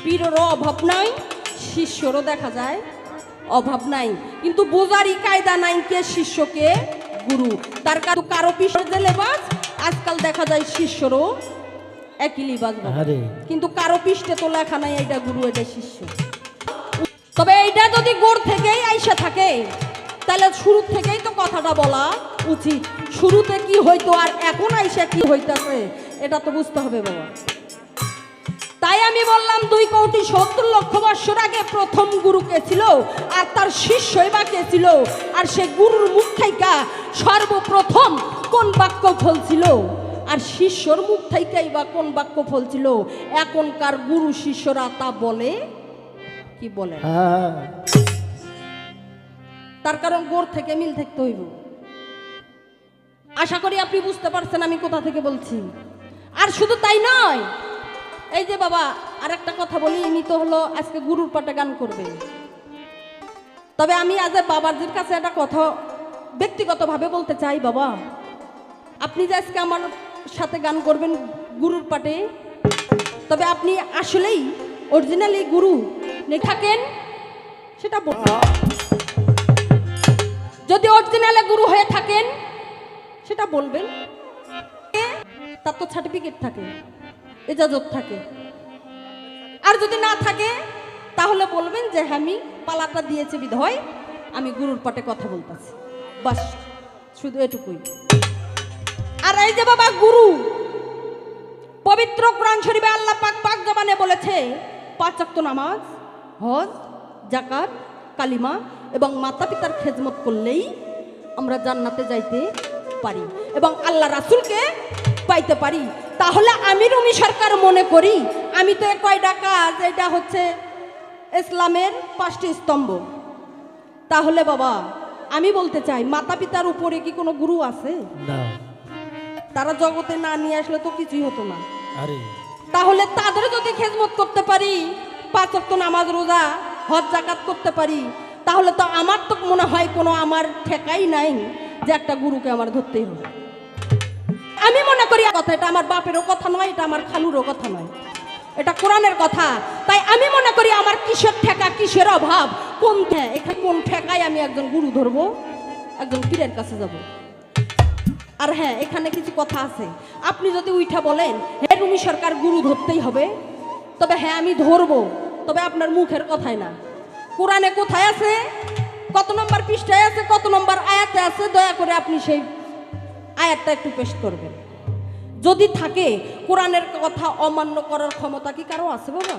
পীরেরও অভাব নাই, শিষ্যরও দেখা যায় অভাব নাই, কিন্তু বোঝারই কায়দা নাই কে শিষ্যকে গুরু। তার কারো পিছনে যে লেবাস, আজকাল দেখা যায় শিষ্যরও একই লিবাস, কিন্তু কারো পৃষ্ঠে তো লেখা নাই এটা গুরু এটা শিষ্য। তবে এইটা যদি গোড় থেকেই আইসা থাকে তাহলে শুরু থেকেই তো কথাটা বলা উচিত। শুরুতে কি হইতো আর এখন আইসা কি হইতাছে এটা তো বুঝতে হবে বাবা। তাই আমি বললাম 2,70,00,000 বছর আগে প্রথম গুরু কে ছিল আর তার শিষ্যই বা কে ছিল, আর সে গুরুর মুখ থেকে সর্বপ্রথম কোন বাক্য ফলছিল, আর শিষ্যর মুখ থেকেই বা কোন বাক্য ফলছিল। এখনকার গুরু শিষ্যরা তা বলে কি বলে, তার কারণ গোড় থেকে মিল থাকতে হইব। আশা করি আপনি বুঝতে পারছেন আমি কোথা থেকে বলছি। আর শুধু তাই নয়, এই যে বাবা আর একটা কথা বলি, ইনি তো হলো আজকে গুরুর পাটে গান করবে। তবে আমি আজ বাবাজির কাছে একটা কথা ব্যক্তিগতভাবে বলতে চাই। বাবা, আপনি যে আজকে আমার সাথে গান করবেন গুরুর পাটে, তবে আপনি আসলেই অরিজিনালি গুরু থাকেন সেটা বলবেন। যদি অরিজিনালে গুরু হয়ে থাকেন সেটা বলবেন। তার তো সার্টিফিকেট থাকে, ইজাজত থাকে। আর যদি না থাকে তাহলে বলবেন যে আমি পালাটা দিয়েছি বিধয় আমি গুরুর পাটে কথা বলতেছি, বাস শুধু এটুকুই। আর এই যে বাবা গুরু, পবিত্র কোরআন শরীফে আল্লাহ পাক পাক জবানে বলেছে 5 ওয়াক্ত নামাজ, হজ, যাকাত, কালিমা এবং মাতা পিতার খেদমত করলেই আমরা জান্নাতে যাইতে পারি এবং আল্লাহ রাসূলকে পাইতে পারি। তাহলে আমি রুমি সরকার মনে করি আমি তো কয়টা কাজ, এটা হচ্ছে ইসলামের 5টি স্তম্ভ। তাহলে বাবা আমি বলতে চাই মাতা পিতার উপরে কি কোনো গুরু আছে? না, তারা জগতে না নিয়ে আসলে তো কিছুই হতো না। তাহলে তাদের যদি খেদমত করতে পারি, 5 ওয়াক্ত নামাজ, রোজা, হজ, যাকাত করতে পারি, তাহলে তো আমার তো মনে হয় কোনো আমার ঠেকাই নাই যে একটা গুরুকে আমার ধরতেই হবে। আমি মনে করি কথা, এটা আমার বাপেরও কথা নয়, এটা আমার খালুরও কথা নয়, এটা কোরআনের কথা। তাই আমি মনে করি আমার কিসের ঠেকা কিসের অভাব, এখানে কোন ঠেকায় আমি একজন গুরু ধরবো, একজন পীরের কাছে যাব। আর হ্যাঁ, এখানে কিছু কথা আছে। আপনি যদি উইঠা বলেন হে রুমি সরকার গুরু ধরতেই হবে, তবে হ্যাঁ আমি ধরবো, তবে আপনার মুখের কথাই না। কোরআনে কোথায় আছে, কত নম্বর পৃষ্ঠায় আছে, কত নম্বর আয়াতে আছে, দয়া করে আপনি সেই আয়াতটা একটু পেশ করবেন। যদি থাকে কোরআনের কথা অমান্য করার ক্ষমতা কি কারো আছে বাবা?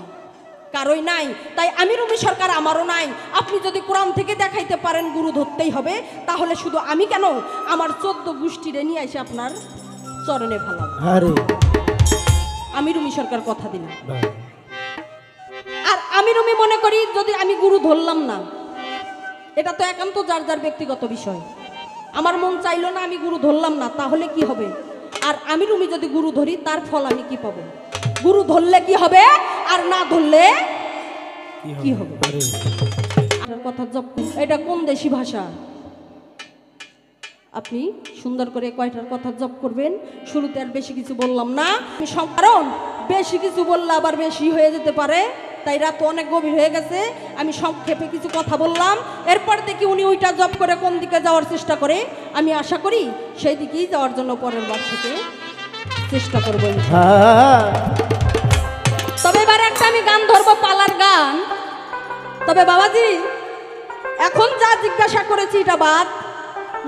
কারোই নাই। তাই আমি রুমি সরকার, আমারও নাই। আপনি যদি কোরআন থেকে দেখাইতে পারেন গুরু ধরতেই হবে, তাহলে শুধু আমি কেন, আমার 14 গোষ্ঠীরে নিয়ে এসে আপনার চরণে ফেলাবো। আমি রুমি সরকার কথা দিলাম। আর আমি রুমি মনে করি যদি আমি গুরু ধরলাম না, এটা তো একান্ত যার যার ব্যক্তিগত বিষয়। আমার মন চাইলো না, আমি গুরু ধরলাম না, তাহলে কি হবে? আর আমি রুমি যদি গুরু ধরি তার ফল আমি কি পাবো? গুরু ধরলে কি হবে আর না ধরলে কি হবে? কথা এটা কোন দেশি ভাষা? আপনি সুন্দর করে কয়টার কথা জপ করবেন। শুরুতে আর বেশি কিছু বললাম না, কারণ বেশি কিছু বললে আবার বেশি হয়ে যেতে পারে। তাই রাত অনেক গভীর হয়ে গেছে, আমি সংক্ষেপে কিছু কথা বললাম। এরপর দেখি উনি ওইটা জব করে কোন দিকে যাওয়ার চেষ্টা করে। আমি আশা করি সেই দিকেই যাওয়ার জন্য পরের বার থেকে চেষ্টা করব। তবে এবার একটা আমি গান ধরবো, পালার গান। তবে বাবাজি এখন যা জিজ্ঞাসা করেছি এটা বাদ,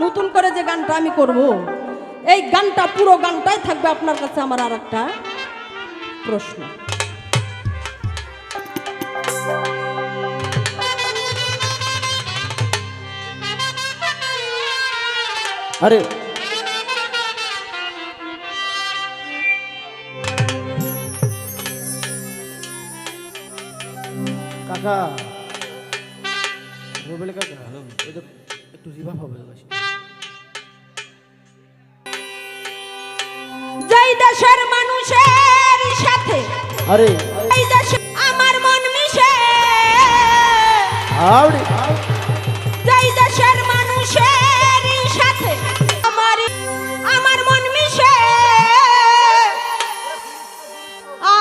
নতুন করে যে গানটা আমি করব, এই গানটা পুরো গানটাই থাকবে আপনার কাছে আমার আর একটা প্রশ্ন। আরে কাকা, রুবেল কাকা, একটু রিভাব হবে। যেই দেশের মানুষের সাথে আরে এই দেশে আমার মন মিশে, যেই দেশের মানুষের সাথে আমার মন মিশে,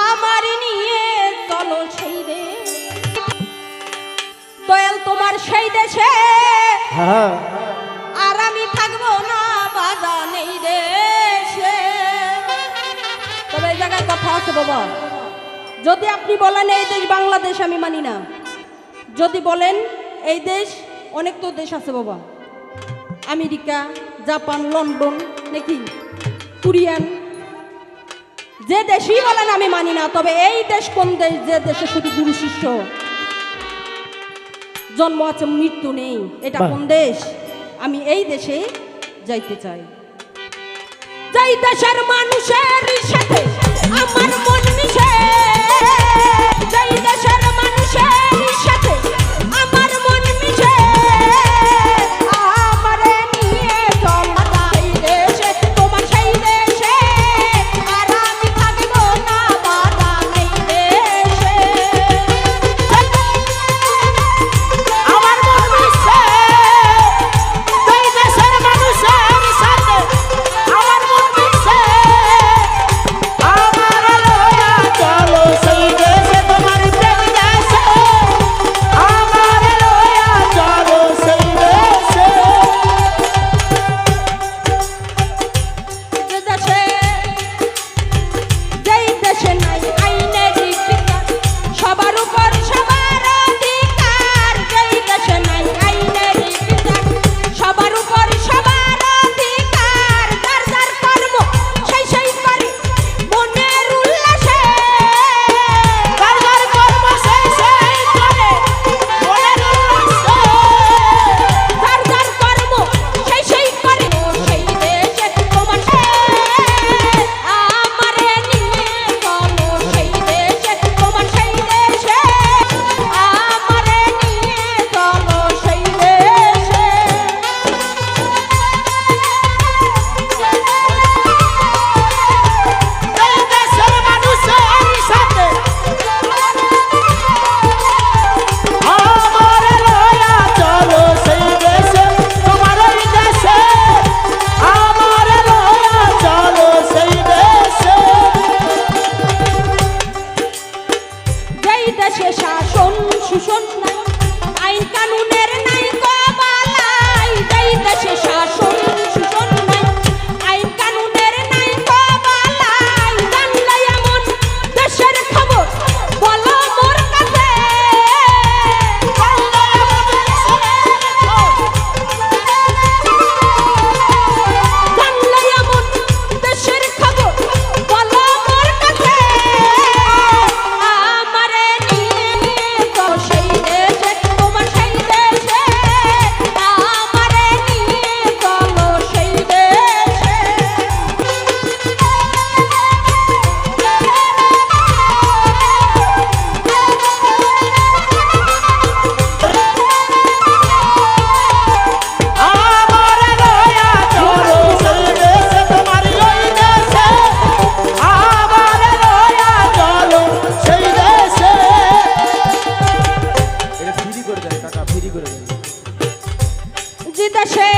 আমার নিয়ে চলো সেই দেশে, হ্যাঁ আর আমি থাকবো না বাজান এই দেশে। তবে এই জায়গায় কথা আছে বাবা, যদি আপনি বলেন এই দেশ বাংলাদেশ, আমি মানি না। যদি বলেন এই দেশ, অনেক তো দেশ আছে বাবা, আমেরিকা, জাপান, লন্ডন, নাকি কোরিয়ান, যে দেশই বলেন আমি মানি না। তবে এই দেশ কোন দেশ যে দেশে শুধু গুরু শিষ্য, জন্ম আছে মৃত্যু নেই, এটা কোন দেশ? আমি এই দেশে যাইতে চাই। যাই দেশের মানুষের সাথে আমার মন মিশে, যাই দেশের মানুষের সাথে আমার মন মিশে, আমারে নিয়ে চল যাই দেশে, তোমার সেই দেশে, আর আমি থাকবো না বাজান এই দেশে। আমার মন মিশে দুই দেশের মানুষের সাথে, আমার মন মিশে আমার লয়া চলো সেই দেশে, তোমার প্রেম দেশে, আমার লয়া চলো সেই দেশে। যে দেশে, যেই দেশে নাই আইনের বিচার, সবার উপর সবার অধিকার, যেই দেশে নাই আইনের বিচার, সবার উপর সবার অধিকার, যার যার কর্ম সেই সেই করে মনের উল্লাসে, যার যার কর্ম সেই সেই করে মনের উল্লাসে, যার যার কর্ম সেই সেই করে সেই দেশে, তোমার আমারে নিয়ে চলো সেই দেশে, তোমার সেই দেশে, আমারে নিয়ে চলো সেই দেশে। দুই দেশের মানুষের সাথে আমার লয়া চলো সেই দেশে, তোমার ওই দেশে, আমার লয়া চলো সেই দেশে। যেই দেশে শাসন শোষণ নাই, আইন কানুনের নাই কবালাই, যেই দেশে শাসন শোষণ নাই, আইন কানুনের নাই কবালাই, জানলে এমন দেশের খবর বলো মোর কাছে, জানলে এমন দেশের খবর বলো মোর কাছে, আমারে নিয়ে তো সেই দেশে, তোমার সেই দেশে, আমারে নিয়ে চলো সেই দেশে। আমার লয়া চলো সেই দেশে, তোমার ওই দেশে, আমার লয়া চলো সেই দেশে। এটা ফ্রি করে দেয় কাকা, ফ্রি করে দেয়। যে দেশে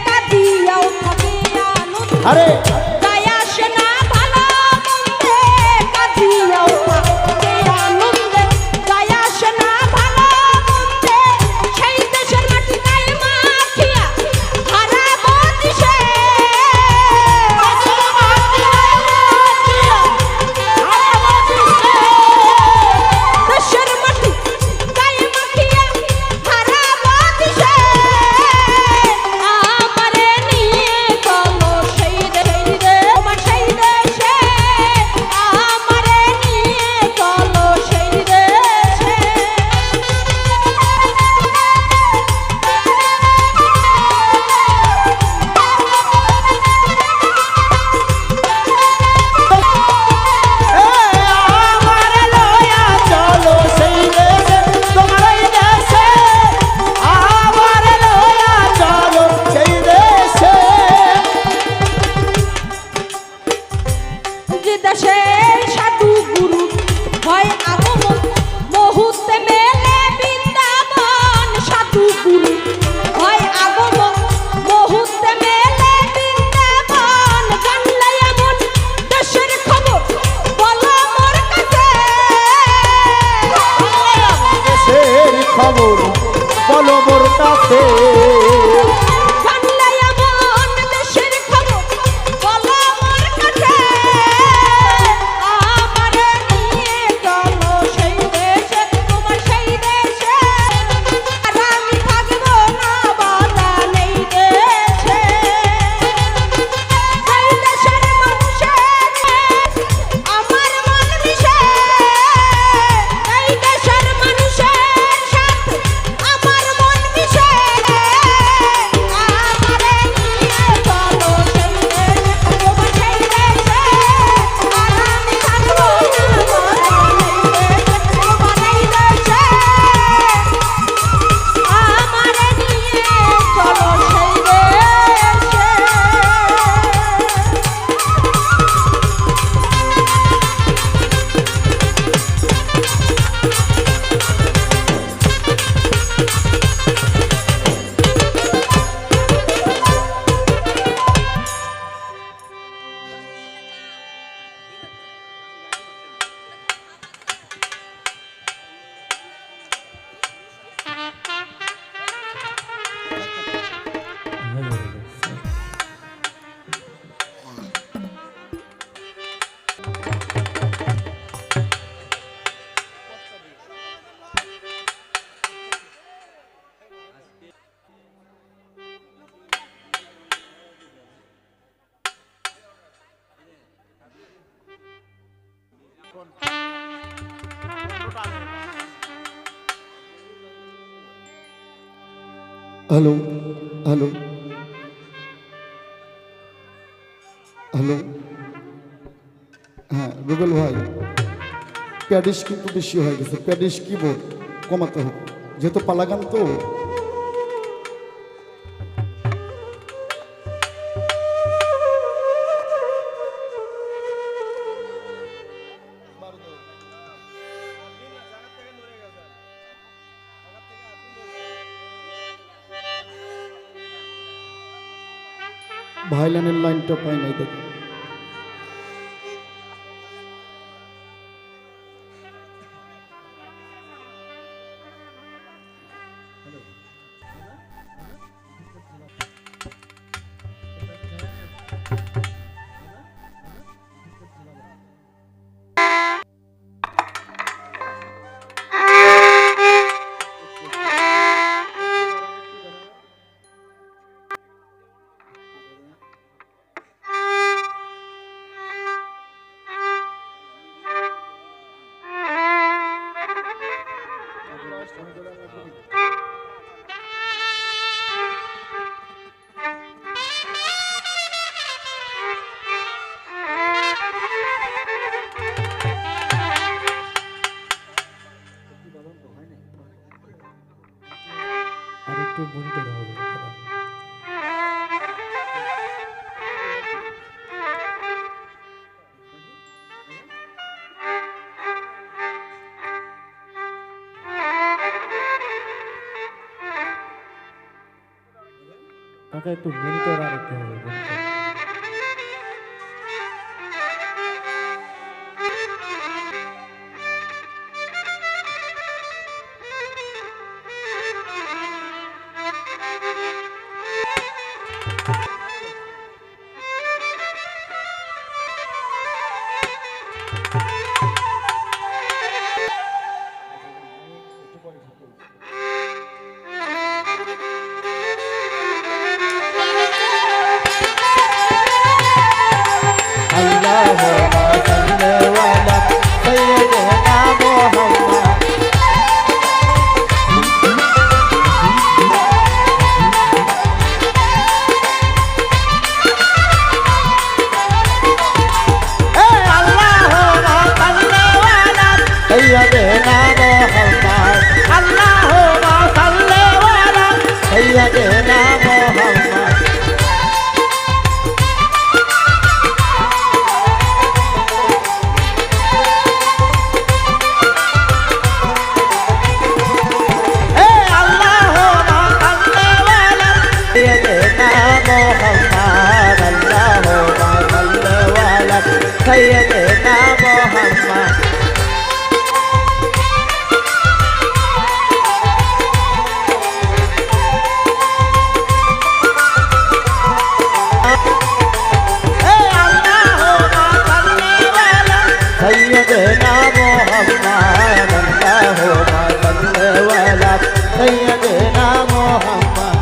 কাঁদিয়াও থাকে আনন্দ, আরে যায় আসে না ভালো মন্দে, কাঁদিয়াও থাকে আনন্দে, যায় আসে না ভালো মন্দে, সেই দেশের মাটি গায়ে মাখিয়া হারাবো দিশে, দেশের মাটি গায়ে মাখিয়া হারাবো দিশে, আমারে নিয়ে চলো সেই দেশে, তোমার সেই দেশে, আমারে নিয়ে চলো সেই দেশে। আমার লয়া চলো সেই দেশে, তোমার ওই দেশে, আমার লয়া চলো সেই দেশে। যে দেশে সাধু গুরু হয় আগমন, মুহূর্তে মেলে বৃন্দাবন, সাধু গুরু হয় আগমন, মুহূর্তে মেলে বৃন্দাবন, জানলে এমন দেশের খবর বলো মোর কাছে, দেশের খবর বলো মোর হ্যালো হ্যালো হ্যালো, হ্যাঁ রুবেল ভাই, প্যাডিস কিন্তু বেশি হয়ে গেছে, প্যাডিস কিবোর্ড কমাতে হবে, যেহেতু পালাগান তো। ভাইলানের লাইনটা পাই নাই দেখ। আর একটু মনিটর হবে। কাকা একটু মনিটর আর একটু হবে, monitor। सैयदना मोहम्मद सैयदना मोहम्मद अल्लाहुम्मा सल्ली अला सैयदना मोहम्मद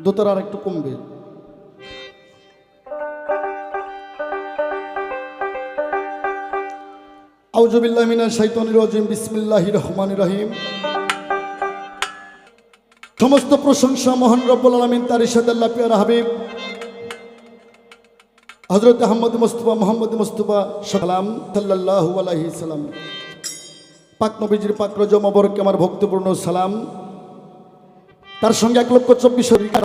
দোতারা আর একটু কমবে। আউযু বিল্লাহি মিনাশ শাইতানির রাজিম, বিসমিল্লাহির রহমানির রহিম। সমস্ত প্রশংসা মহান রব্বুল আলামিন তার ইরশাদ আল্লাহ পিয়ারা হাবিব হযরত মোহাম্মদ মুস্তাফা সাল্লাম সাল্লাল্লাহু আলাইহি সাল্লাম পাক নবীজির পাক রোজা মোবারকে আমার ভক্তিপূর্ণ সালাম। তার সঙ্গে 1,24,000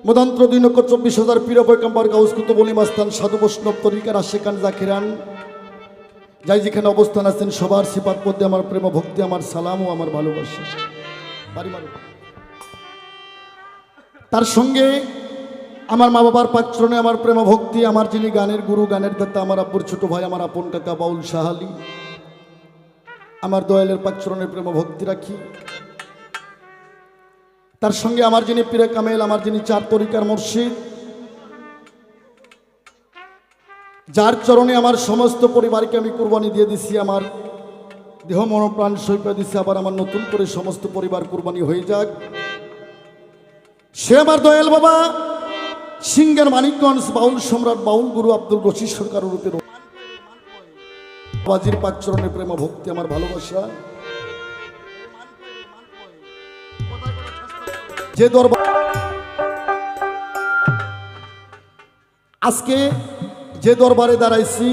মদান্ত্র 2,24,000 পীর পয়গম্বর গাউস কুতুব ওলি মাস্তান সাধু বৈষ্ণব তরিকার আশিকান জাকিরান যাই যেখানে অবস্থান আছেন সবার সিফাত মধ্যে আমার প্রেম ভক্তি, আমার সালাম ও আমার ভালোবাসা। তার সঙ্গে আমার মা বাবার পাচরণে আমার প্রেম ভক্তি, আমার যিনি গানের গুরু, গানের দাতা, আমার আব্বুর ছোট ভাই, আমার আপন কাকা বাউল শাহ আলী, আমার দয়ালের পাচরণে প্রেম ভক্তি রাখি। তার সঙ্গে আমার যিনি পীরে কামেল, আমার যিনি চার তরিকার মুর্শিদ, যার চরণে আমার সমস্ত পরিবারকে আমি কুরবানি দিয়ে দিছি, আমার দেহ মন প্রাণ সৈপা দিছি, আবার আমার নতুন করে সমস্ত পরিবার কুরবানি হয়ে যাক। সে আমার দয়াল বাবা সিংহের মানিকগঞ্জ বাউল সম্রাট বাউল গুরু আব্দুল রশিদ সরকার রূপে বাজির পাকচরণে প্রেম ভক্তি, আমার ভালোবাসা। যে দরবার আজকে যে দরবারে দাঁড়াইছি,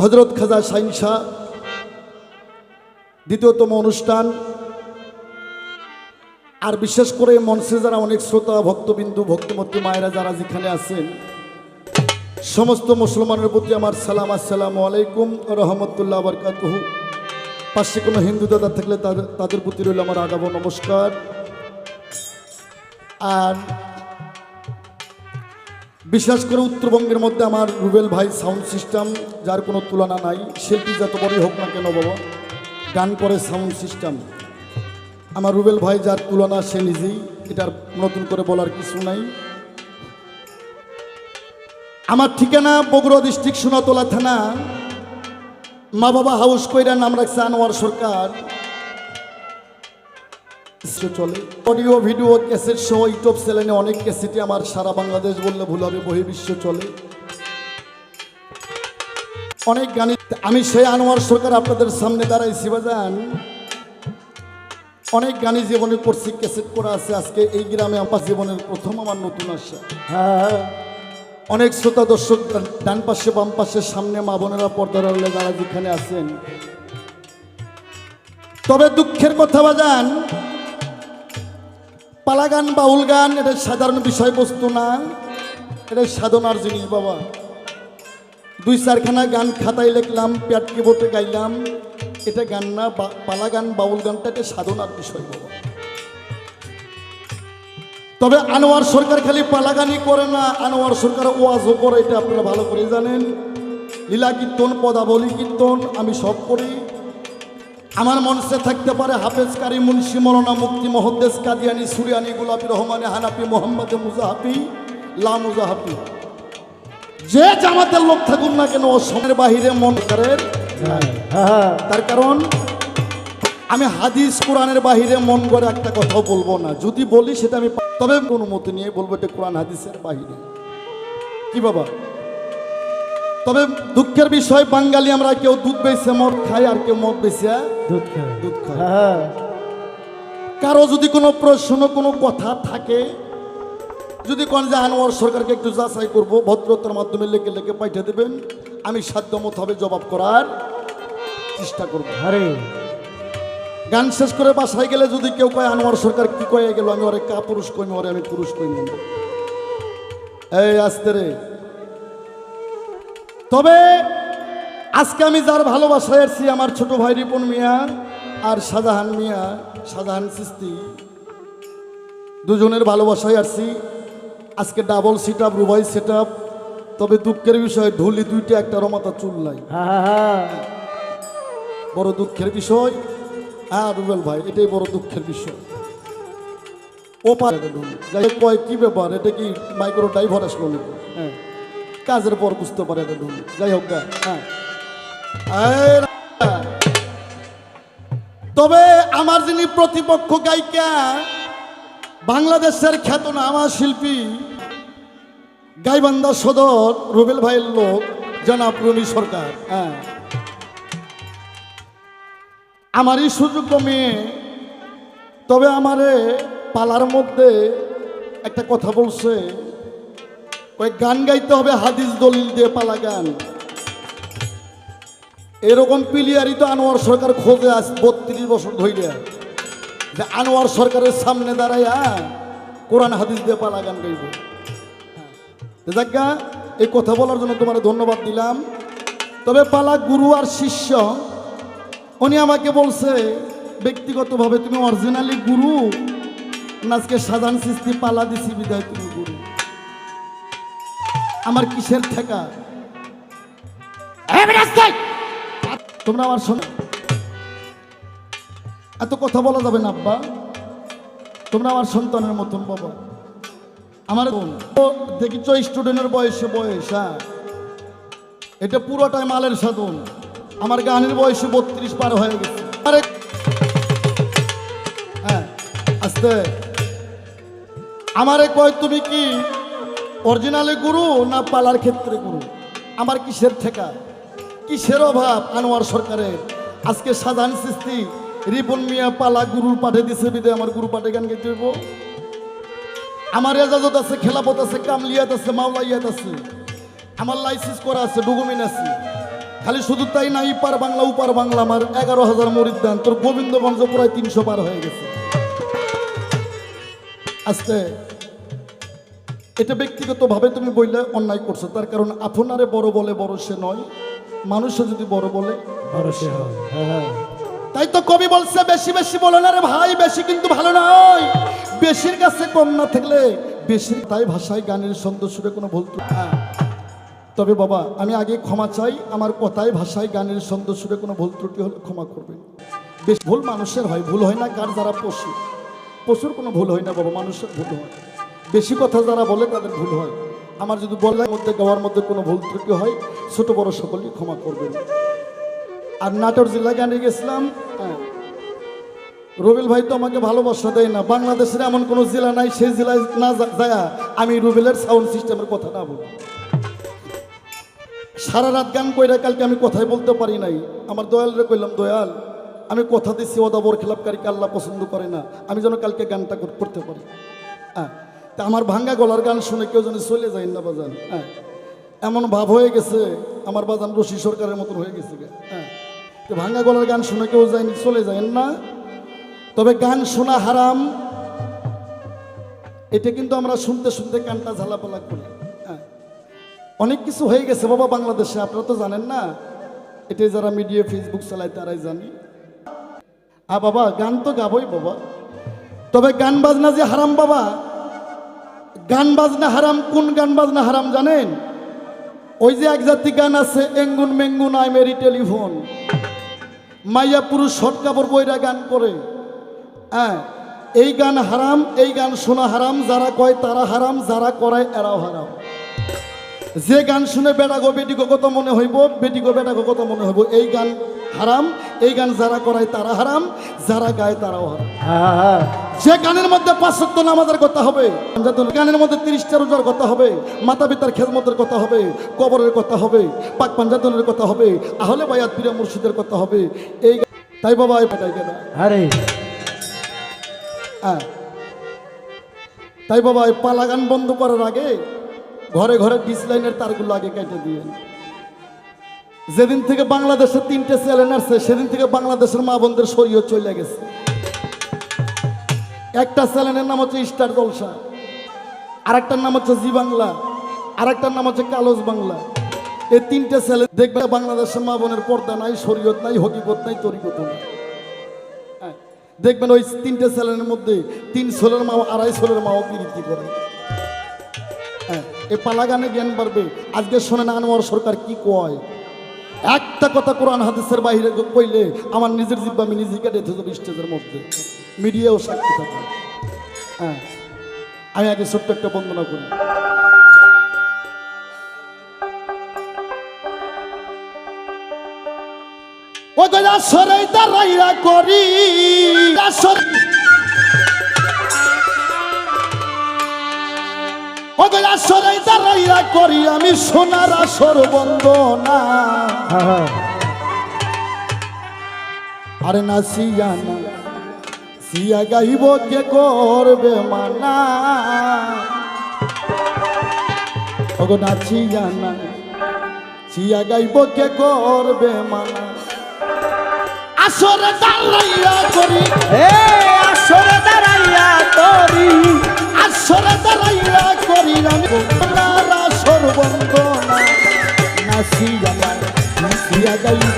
হযরত খাজা শাহীন শাহ দ্বিতীয়তম অনুষ্ঠান। আর বিশেষ করে মঞ্চে যারা অনেক শ্রোতা ভক্তবিন্দু ভক্তিমতী মায়েরা যারা যেখানে আছেন, সমস্ত মুসলমানের প্রতি আমার সালাম, আসসালামু আলাইকুম রহমতুল্লাহ বারকাতুহু। পাশে কোনো হিন্দু দাদা থাকলে তাদের প্রতি রইল আমার আদাব নমস্কার। আর বিশেষ করে উত্তরবঙ্গের মধ্যে আমার রুবেল ভাই সাউন্ড সিস্টেম, যার কোনো তুলনা নাই। শিল্পী যত বড়ই হোক না কেন বাবা, গান করে সাউন্ড সিস্টেম। আমার রুবেল ভাই যার তুলনা সে নিজেই, এটার নতুন করে বলার কিছু নাই। আমার ঠিকানা বগুড়া ডিস্ট্রিক্ট সোনাতলা থানা, মা বাবা হাউস কইরা নাম রাখছে আনোয়ার সরকার। চলে অডিও ভিডিও ক্যাসেট সহ ইউটিউব চ্যানেলে অনেক ক্যাসেটে আমার সারা বাংলাদেশ বললে ভুল হবে, বহির্বিশ্ব চলে অনেক গানে। আমি সেই আনোয়ার সরকার আপনাদের সামনে দাঁড়াইছি বাজান। অনেক গানে জীবনে করছি, ক্যাসেট করা আছে। আজকে এই গ্রামে আমার জীবনের প্রথম আমার নতুন আসা। হ্যাঁ, অনেক শ্রোতা দর্শক ডান পাশে বাম পাশে সামনে মা বোনেরা পর্দার আড়ালে যারা যেখানে আছেন। তবে দুঃখের কথা বাজান, পালা গান বাউল গান এটা সাধারণ বিষয়বস্তু না, এটা সাধনার জিনিস বাবা। 2-4খানা গান খাতায় লিখলাম, প্যাড কিবোর্ডে গাইলাম, এটা গান না। পালা গান বাউল গানটা এটা সাধনার বিষয় বাবা। তবে আনোয়ার সরকার খালি পালা গানই করে না, আনোয়ার সরকার ওয়াজও করে, এটা আপনারা ভালো করে জানেন। লীলা কীর্তন, পদাবলী কীর্তন আমি সব করি। আমার মনসে থাকতে পারে হাফেজ কারি, মুন্সি, মৌলানা, মুফতি, মুহাদ্দিস, কাদিয়ানি, সুরিয়ানি, গোলাপি, রহমানি, হানাফি, মোহাম্মদ মুজাহাফি, লা মুজাহাফি, যে জামাতের লোক থাকুন না কেন, সময়ের বাহিরে মন করেন। তার কারণ আমি হাদিস কোরআনের বাহিরে মন করে একটা কথাও বলবো না। যদি বলি সেটা আমি তবে অনুমতি নিয়ে বলবো, এটা কোরআন হাদিসের বাহিরে। কি বাবা? তবে দুঃখের বিষয়, বাঙালি আমরা কেউ দুধ বেছে মদ খাই, আর কেউ মদ বেছে দুধ খায়। কারো যদি কোনো প্রশ্ন, কোনো কথা থাকে, যদি কোন যে আনোয়ার সরকারকে একটু যাচাই করবো, ভদ্রতার মাধ্যমে লেখে লেখে পাঠিয়ে দেবেন, আমি সাধ্যমত হবে জবাব করার চেষ্টা করবো। আরে গান শেষ করে বাসায় গেলে যদি কেউ কয় আনোয়ার সরকার কি কয়ে গেল, আমি ওরে কা পুরুষ কইমি, ওরে আমি পুরুষ কইমি। এই আস্তে রে। তবে আজকে আমি যার ভালোবাসায় আসছি, আমার ছোট ভাই রিপন মিয়া আর শাহজাহান মিয়া, শাহজাহান চিস্তি, দুজনের ভালোবাসায় আসছি। আজকে double sit up, Rubai set up. তবে দুঃখের বিষয়, ঢুলি দুইটা, একটা রমাতা চুল নাই। বড় দুঃখের বিষয়। হ্যাঁ রুবেল ভাই, এটাই বড় দুঃখের বিষয়। ও পারে যাই কয় কি ব্যাপার, এটা কি মাইক্রো ড্রাইভার আসলো নাকি? হ্যাঁ, কাজের পর বুঝতে পারে এটা ঢুলি। যাই হোক, হ্যাঁ। তবে আমার যিনি প্রতিপক্ষ গায়িকা, বাংলাদেশের খ্যাতনামা শিল্পী গাইবান্ধা সদর রুবেল ভাইয়ের লোক জনাব রুমি সরকার। হ্যাঁ, আমারই সুযোগ্য মেয়ে, তবে আমারে পালার মধ্যে একটা কথা বলছে, ওই গান গাইতে হবে হাদিস দলিল দিয়ে পালা গান। এরকম প্লেয়ারই তো আনোয়ার সরকার খোঁজে আজ 32 বছর ধরে, যে আনোয়ার সরকারের সামনে দাঁড়াইয়া কোরআন হাদিস দিয়ে পালা গান গাইব। যাজ্ঞা, এই কথা বলার জন্য তোমার ধন্যবাদ দিলাম। তবে পালা গুরু আর শিষ্য, উনি আমাকে বলছে ব্যক্তিগতভাবে, তুমি অরিজিনালি গুরু আজকে সাধারণ সৃষ্টি পালা দিছি বিদায় তুমি গুরু। আমার কিসের ঠেকা? তোমরা আমার সঙ্গে এত কথা বলা যাবে না আব্বা, তোমরা আমার সন্তানের মতন বাবা। আমার দেখিছ স্টুডেন্টের বয়সে বয়স, হ্যাঁ, এটা পুরোটাই মালের সাধন। আমার গানের বয়সে 32 পার হয়ে গেছে। হ্যাঁ, আস্তে আমারে কয় তুমি কি অরিজিনালি গুরু না পালার ক্ষেত্রে গুরু? আমার কিসের ঠেকা, কিসের অভাব আনোয়ার সরকারের? আজকে সাধারণ সৃষ্টি রিপন মিয়া পালা গুরুর পাঠে দিছে বিদে আমার গুরু পাঠে গান গাইতে হইব। আমার এজাজত আছে, খেলাপথ আছে, কামলিয়াত আছে, মাওলাইয়াত আছে, আমার লাইসেন্স করা আছে, ডকুমেন্ট আছে। খালি শুধু তাই না, ইপার বাংলা উপার বাংলা আমার 11,000 মরিদ দান। তোর গোবিন্দগঞ্জ প্রায় 300 পার হয়ে গেছে। আজকে এটা ব্যক্তিগতভাবে তুমি বললে অন্যায় করছো, তার কারণ আপনারে বড় বলে বড় সে নয়, মানুষে যদি বড় বলে বড় সে হয়। তাই তো কবি বলছে, বেশি বেশি বলো না রে ভাই, বেশি কিন্তু ভালো নয়। বেশির কাছে কম না থাকলে বেশির, তাই ভাষায় গানের ছন্দ সুরে কোনো ভুল তবে বাবা আমি আগে ক্ষমা চাই, আমার কথায় ভাষায় গানের ছন্দ সুরে কোনো ভুল ত্রুটি হলে ক্ষমা করবেন। বেশ ভুল মানুষের হয়, ভুল হয় না কার? যারা পশু, পশুর কোনো ভুল হয় না বাবা, মানুষের ভুল হয়। বেশি কথা যারা বলে তাদের ভুল হয়। আমার যদি বলার মধ্যে গাওয়ার মধ্যে কোনো ভুল ত্রুটি হয়, ছোট বড় সকলেই ক্ষমা করবেন। আর নাটোর জেলা গানে গেছিলাম, হ্যাঁ, রুবেল ভাই তো আমাকে ভালোবাসা দেয় না। বাংলাদেশের এমন কোনো জেলা নাই সেই জেলায় না যায় আমি রুবেলের সাউন্ড সিস্টেমের কথা না বলি। সারা রাত গান কইরা কালকে আমি কথাই বলতে পারি নাই। আমার দয়ালরে কইলাম, দয়াল আমি কথা দিচ্ছি ওদাবর খেলাপকারীকে আল্লাহ পছন্দ করে না, আমি যেন কালকে গানটা করতে পারি। হ্যাঁ, তা আমার ভাঙ্গা গলার গান শুনে কেউ যেন চলে যায় না বাজান। হ্যাঁ, এমন ভাব হয়ে গেছে আমার বাজান রশি সরকারের মতন হয়ে গেছে। হ্যাঁ, তো ভাঙ্গা গলার গান শুনে কেউ যায়নি, চলে যায় না। তবে গান শোনা হারাম, এটা কিন্তু আমরা শুনতে শুনতে কানটা ঝালাপালা করি। হ্যাঁ, অনেক কিছু হয়ে গেছে বাবা বাংলাদেশে, আপনারা তো জানেন না। এটাই যারা মিডিয়া ফেসবুক চালায় তারাই জানি। বাবা গান তো গাবই বাবা, তবে গান বাজনা যে হারাম বাবা, গান বাজনা হারাম। কোন গান বাজনা হারাম জানেন? ওই যে এক জাতি গান আছে, এঙ্গুন মেঙ্গুন আই মেরি টেলিফোন, মাইয়া পুরুষ শর্ট কাপড় বইরা গান করে। হ্যাঁ, এই গান হারাম, এই গান শোনা হারাম। যারা কয় তারা হারাম, যারা করায় এরাও হারাম। যে গান শুনে বেটাগো বেটিগো কত মনে হইব, বেটিগো বেটাগো কত মনে হইব, এই গান হারাম। এই গান যারা করায় তারা হারাম, যারা গায় তারাও হারাম। যে গানের মধ্যে 5 ওয়াক্ত নামাজের কথা হবে, গানের মধ্যে 30টা রোজার কথা হবে, মাতা পিতার খেদমতের কথা হবে, কবরের কথা হবে, পাক পাঞ্জাতনের কথা হবে, আহলে বায়াত পীর মুর্শিদের কথা হবে। এই তাই বাবা এই পেটাই কেনা। আরে হ্যাঁ, তাই বাবা এই পালা গান বন্ধ করার আগে ঘরে ঘরে ডিসলাইনের তারগুলো আগে কেটে দিয়ে। যেদিন থেকে বাংলাদেশে 3টে চ্যানেল আসছে, সেদিন থেকে বাংলাদেশের মা বোনদের শরীয়ত চলে গেছে। একটা চ্যানেলের নাম হচ্ছে স্টার জলসা, আরেকটার নাম হচ্ছে জি বাংলা, আরেকটার নাম হচ্ছে কালোজ বাংলা। এই 3টে চ্যানেল দেখবে বাংলাদেশের মা বোনের পর্দা নাই, শরীয়ত নাই, হকিকত নাই, তরিকত নাই। দেখবেন ওই 3টে চ্যানেলের মধ্যে 3 ছোলের মাও 2.5 ছোলের মাও বিরতি করে। হ্যাঁ, এই পালা গানে জ্ঞান বাড়বে। আজকে শোনেন আনোয়ার সরকার কি কয়, একটা কথা কোরআন হাদিসের বাইরে কইলে আমার নিজের জিব্বা আমি নিজে কেটে দেবো স্টেজের মধ্যে, মিডিয়াও সাক্ষী থাকে। হ্যাঁ, আমি আগে ছোট্ট একটা বন্দনা করি। ও গয়া সরাই দাঁড়াইয়া করি ওগো আসরে দাঁড়াইয়া করি আমি সোনার আসর বন্দনা আরে না সিয়া না সিয়া গাইব কে করবে মানা ওগো নাচিয়া না সিয়া গাইব কে করবে মানা আসরে দাঁড়াইয়া করি এ আসরে দাঁড়াইয়া করি আসরে দাঁড়াইয়া করি আমি সোনার আসর বন্দনা না সিয়া না সিয়া গাইব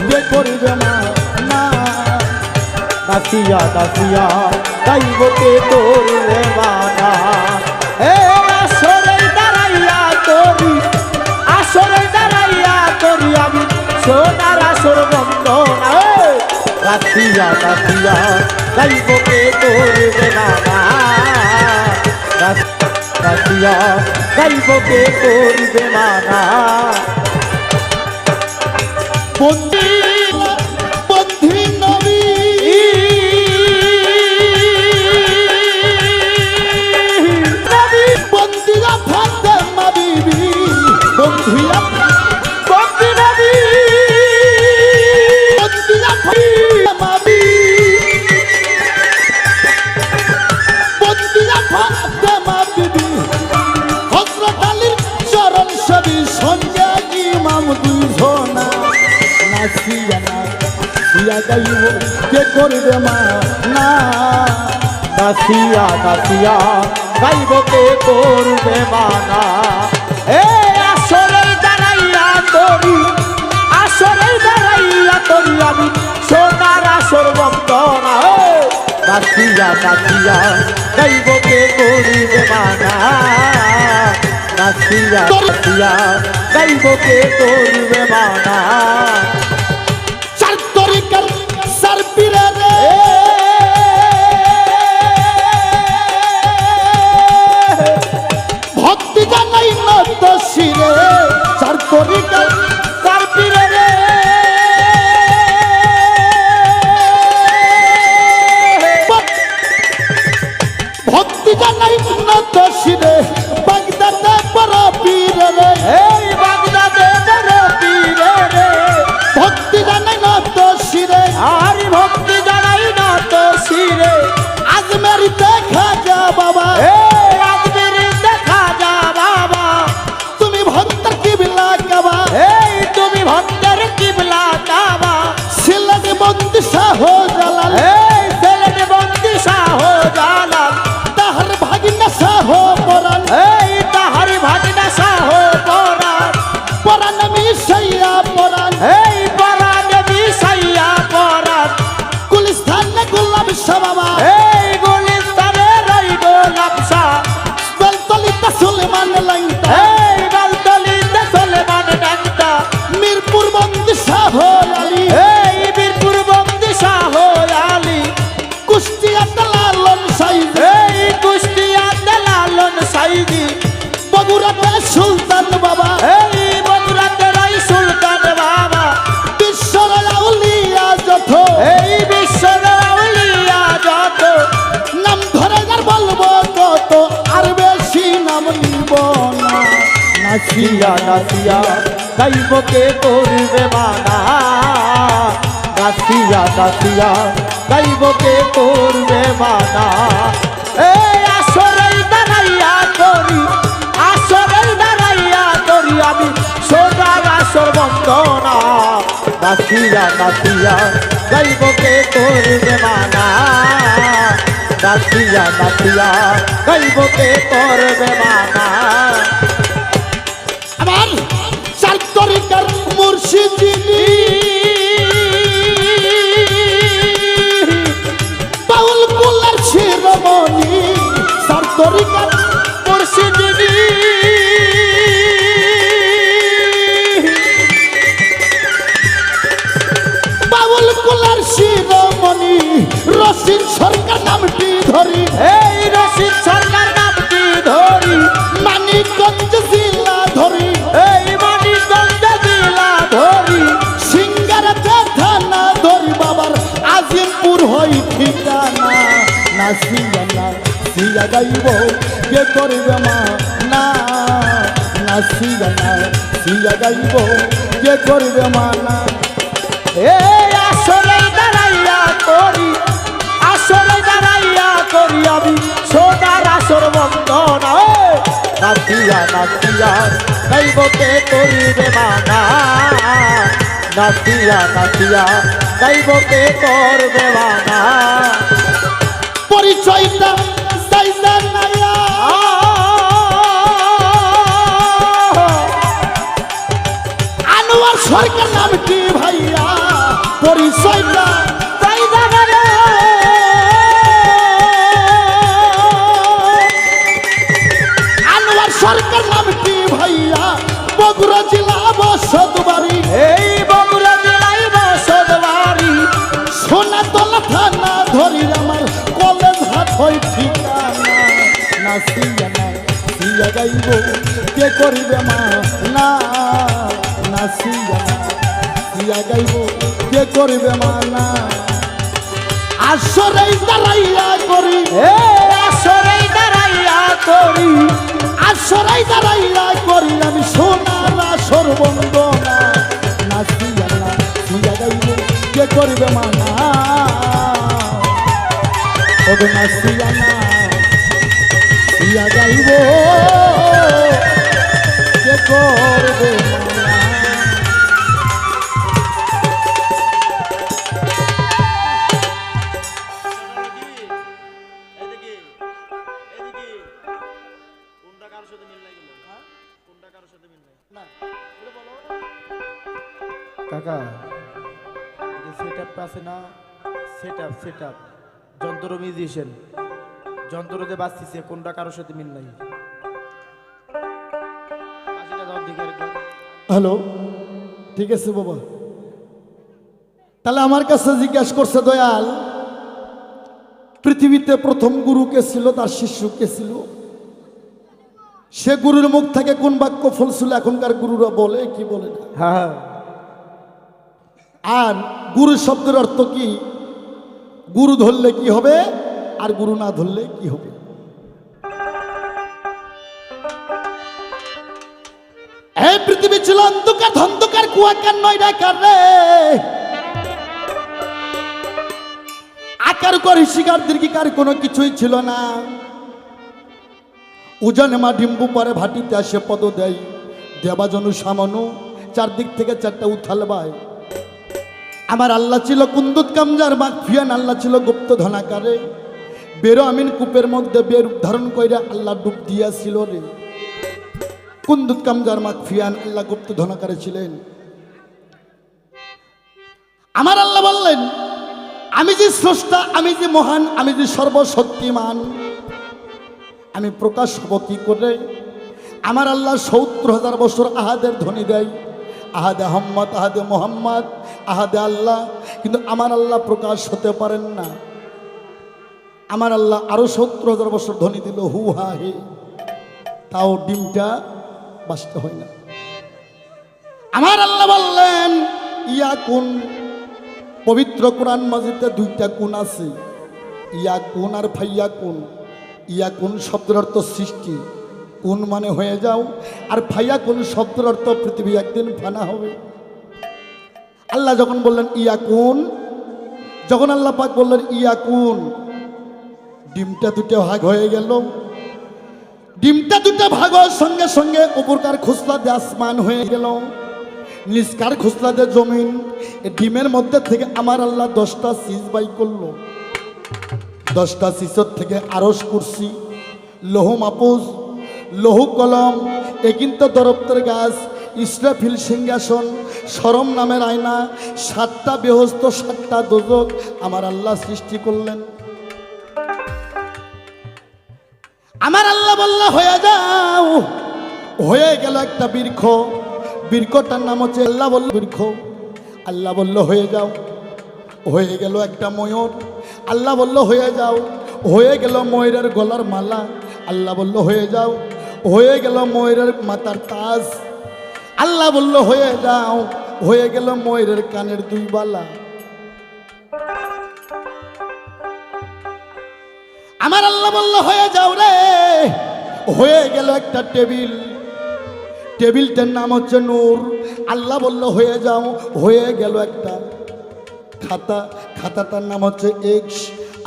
কে করবে মানা নাচিয়া নাচিয়া গাইব কে করবে মানা এ আসরে দাঁড়াইয়া করি আসরে দাঁড়াইয়া করি আমি সোনার আসর বন্দনা নাচিয়া নাচিয়া গাইব কে করবে মানা নাচিয়া গাইব কে করবে মানা বন্দি বন্ধি নবী বন্দিরা ফাতে মাবিবি বন্ধিরা বন্দি নবী বন্দিরা ফাতে মাবি বন্দিরা ফাতে মাবিবি হযরত আলীর চরণ ছবি সঙ্গে ইমাম দুইজনা নাচিয়া না সিয়া গাইব কে করবে মা না নাচিয়া নাচিয়া গাইব কে করবে মানা এ আসরে দাঁড়াইয়া করি আসরে দাঁড়াইয়া করি আমি সোনার আসর বন্দনা নাচিয়া নাচিয়া গাইব কে করবে মানা নাচিয়া নাচিয়া গাইব কে করবে মানা চার তরিকার সার পীরে রে ভক্তি জানাই নত শিরে চার তরিকার তার পীরে রে ভক্তি জানাই নত শিরে বাগদাদে বড় পীরে রে এই বাগদাদের পীরে রে ভক্তি জানাই নত শিরে আর ভক্তি জানাই না তো শিরে আজমের দেখা যা বাবা এই আজমির দেখা যা বাবা তুমি ভক্ত কিবলা কাবা এই তুমি ভক্তের কিবলা কাবা সিলেট বন্দি শাহ জালাল এই ছেলের বন্দি শাহ জালাল তাহার ভাগিনা শাহ পরাণ এই তাহার ভাগনা শাহ পরাণ পরাণ মিশাইয়া পরাণ এই পরাণ বিষাইয়া পরাণ গুলিস্তান গোলাপ শাহ বাবা এই গুলিস্তানের ওই গোলাপ শাহ বেলতলিতা সুলেমান লাইতা এই বালতলিতে সলেমান ডাক্তা মিরপুর বন্দি শাহ আলী এই বীরপুর বন্দি শাহ আলী কুষ্টিয়াতে লালন সাইদ এই কুষ্টিয়াতে লালন সাইদি বগুড়াতে সুলতান বাবা এই বগুড়াতের ওই সুলতান বাবা বিশ্বর আউলিয়া যত এই বিশ্বর আউলিয়া যত নাম ধরে যার বলবো কত আর বেশি নাম নিব না নাচিয়া নাচিয়া গাইব কে করবে মানা নাচিয়া নাচিয়া গাইব কে করবে মানা এই আসরে দাঁড়াইয়া করি আসরে দাঁড়াইয়া করি আমি সোনার আসর বন্দনা নাচিয়া নাচিয়া গাইব কে করবে মানা নাচিয়া নাচিয়া গাইব কে করবে মানা আমার চার তরিকার মুর্শিদ যিনি বাউল কুলার শিরোমণি চার তরিকার মুর্শিদিনী বাউল কুলার শিরোমণি রশিদ সরকার নামটি ধরি এই রশিদ সরকার নামটি ধরি মানিকগঞ্জ জেলা ধরি এই মানিকগঞ্জ জেলা ধরি সিঙ্গারাতে থানা ধরি বাবার আজিমপুর হই ঠিকানা না সিয়া গাইব কে করবে মা নাচিয়া নাচিয়া গাইব কে করবে মানা এ আসলে দাঁড়াইয়া করি, আসলে দাঁড়াইয়া করি আমি সোনার আসর বন্দনা। নাচিয়া নাচিয়া গাইব কে করিবে মানা, নাচিয়া নাচিয়া গাইব কে করবে মানা। পরিচয়টা চাইছে নাইয়া আনোয়ার সরকার নাম কি ভাইয়া পরিচয়টা চাইছে না আনোয়ার সরকার নাম কি ভাইয়া বগুড়া জেলা বসতবাড়ি এই বগুড়া জেলায় বসতবাড়ি সোনাতলা থানা ধরি আমার কলেজ হাট হয় ঠিকানা নাচিয়া নাচিয়া গাইব কে করিবে মা না নাচিয়া নাচিয়া গাইব কে করিবে মা না আসরেই দাঁড়াইয়া করি এ আসলে দাঁড়াইয়া করি, আসরেই দাঁড়াইয়া করি আমি সোনার আসর বন্দনা নাচিয়া নাচিয়া গাইব কে করিবে মা না ওগো নাচিয়া নাচিয়া গাইব কে করবে মানা। কাকা সেট আপ আছে না, সেট আপ যন্ত্র মিউজিশিয়ান যন্ত্রতে বাজতেছে, কোনটা কারোর সাথে মিল নাই। বাঁশিটা দাও দিকে আরেকবার। হ্যালো, ঠিক আছে বাবা। তাহলে আমার কাছে জিজ্ঞাসা করছে দয়াল, পৃথিবীতে প্রথম গুরু কে ছিল, তার শিষ্য কে ছিল, সে গুরুর মুখ থেকে কোন বাক্য ফলছিল, এখনকার গুরুরা বলে কি বলে না। হ্যাঁ আর গুরু শব্দের অর্থ কি, গুরু ধরলে কি হবে আর গুরু না ধরলে কি হবে। এই পৃথিবী ছিল অন্ধকার ধন্ধকার কুয়াকার নয় ডাকার রে, আকার কর শিকার দীর্ঘিকার কোনো কিছুই ছিল না। উজানে মা ডিম্বু পরে ভাটিতে আসে পদ দেয়, দেবাজনু সামানু চারদিক থেকে চারটা উথাল বায়। আমার আল্লাহ ছিল কুন্দুত কামজার মাগফিয়ান, আল্লাহ ছিল গুপ্ত ধনাকারে। বেরো আমিন কূপের মধ্যে বের ধারণ কইরা আল্লাহ ডুব দিয়াছিল রে। কুন্দুত কামজার মাগফিয়ান, আল্লাহ গুপ্ত ধনাকারে ছিলেন। আমার আল্লাহ বললেন, আমি যে স্রষ্টা, আমি যে মহান, আমি যে সর্বশক্তিমান, আমি প্রকাশ হব কি করে। আমার আল্লাহ ৭০,০০০ বছর আহাদের ধ্বনি দেয়, আহাদে আহম্মদ, আহাদে মোহাম্মদ, আহাদে আল্লাহ, কিন্তু আমার আল্লাহ প্রকাশ হতে পারেন না। আমার আল্লাহ আরো ৭০,০০০ বছর ধ্বনি দিল হু হা হে, তাও ডিমটা বাঁচতে হয় না। আমার আল্লাহ বললেন ইয়া কুন, পবিত্র কোরআন মাজিদে দুইটা কুন আছে, ইয়া কুন আর ফাইয়া কুন। ইয়া কুন শব্দের অর্থ সৃষ্টি, কুন মানে হয়ে যাও, আর ফাইয়া কুন শব্দের অর্থ পৃথিবী একদিন ফানা হবে। আল্লাহ যখন বললেন ইয়া কুন, যখন আল্লাহ পাক বললেন ইয়া কুন, ডিমটা দুটো ভাগ হয়ে গেল। ডিমটা দুটো ভাগ হওয়ার সঙ্গে সঙ্গে উপরকার খোসলা দিয়ে আসমান হয়ে গেল, নিচকার খোসলা দিয়ে জমিন। এই ডিমের মধ্যে থেকে আমার আল্লাহ 10টা সিজ বাই করলো। 10টা সিজর থেকে আরশ কুরসি, লৌহ মাহফুজ, লৌহ কলম, এ কিন্তু দরপ্তের গাছ, ইসরাফিল সিংহাসন, শরম নামের আয়না, 7টা বেহস্ত, 7টা দোজক আমার আল্লাহ সৃষ্টি করলেন। আমার আল্লাহ বলল হয়ে যাও, হয়ে গেল একটা বৃক্ষ, বৃক্ষটার নাম হচ্ছে আল্লাহ বলল বৃক্ষ। আল্লাহ বলল হয়ে যাও, হয়ে গেল একটা ময়ূর। আল্লাহ বলল হয়ে যাও, হয়ে গেল ময়ূরের গলার মালা। আল্লাহ বলল হয়ে যাও, হয়ে গেল ময়ূরের মাথার তাজ। আল্লাহ বলল হয়ে যাও, হয়ে গেল ময়ূরের কানের 2 বালা। আমার আল্লাহ বলল হয়ে যাও রে, হয়ে গেল একটা টেবিল। টেবিলটার নাম হচ্ছে নূর। আল্লাহ বলল হয়ে যাও, হয়ে গেল একটা খাতা, খাতাটার নাম হচ্ছে এক্স।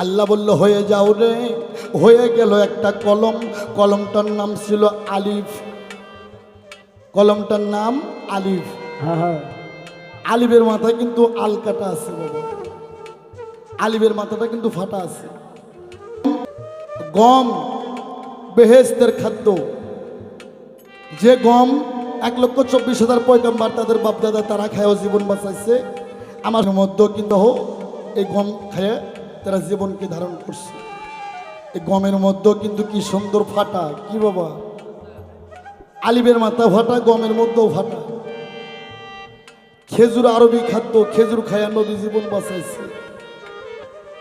আল্লাহ বলল হয়ে যাও রে, হয়ে গেল একটা কলম, কলমটার নাম ছিল আলিফ, কলমটার নাম আলিফ। আলিফের মাথায় কিন্তু আল কাটা আছে বাবা, আলিফের মাথাটা কিন্তু ফাটা আছে। গম বেহেশতের খাদ্য, যে গম 1,24,000 পয়গম্বর তাদের বাপদাদা তারা খায়ও জীবন বাঁচাইছে, আমার মধ্যেও কিন্তু এই গম খেয়ে তারা জীবনকে ধারণ করছে। এই গমের মধ্যেও কিন্তু কি সুন্দর ফাটা, কি বাবা, আলিফের মাথা ফাটা, গমের মধ্যেও ফাটা। খেজুর আরবি খাদ্য, খেজুর খায়া নবী জীবন বাঁচাইছে।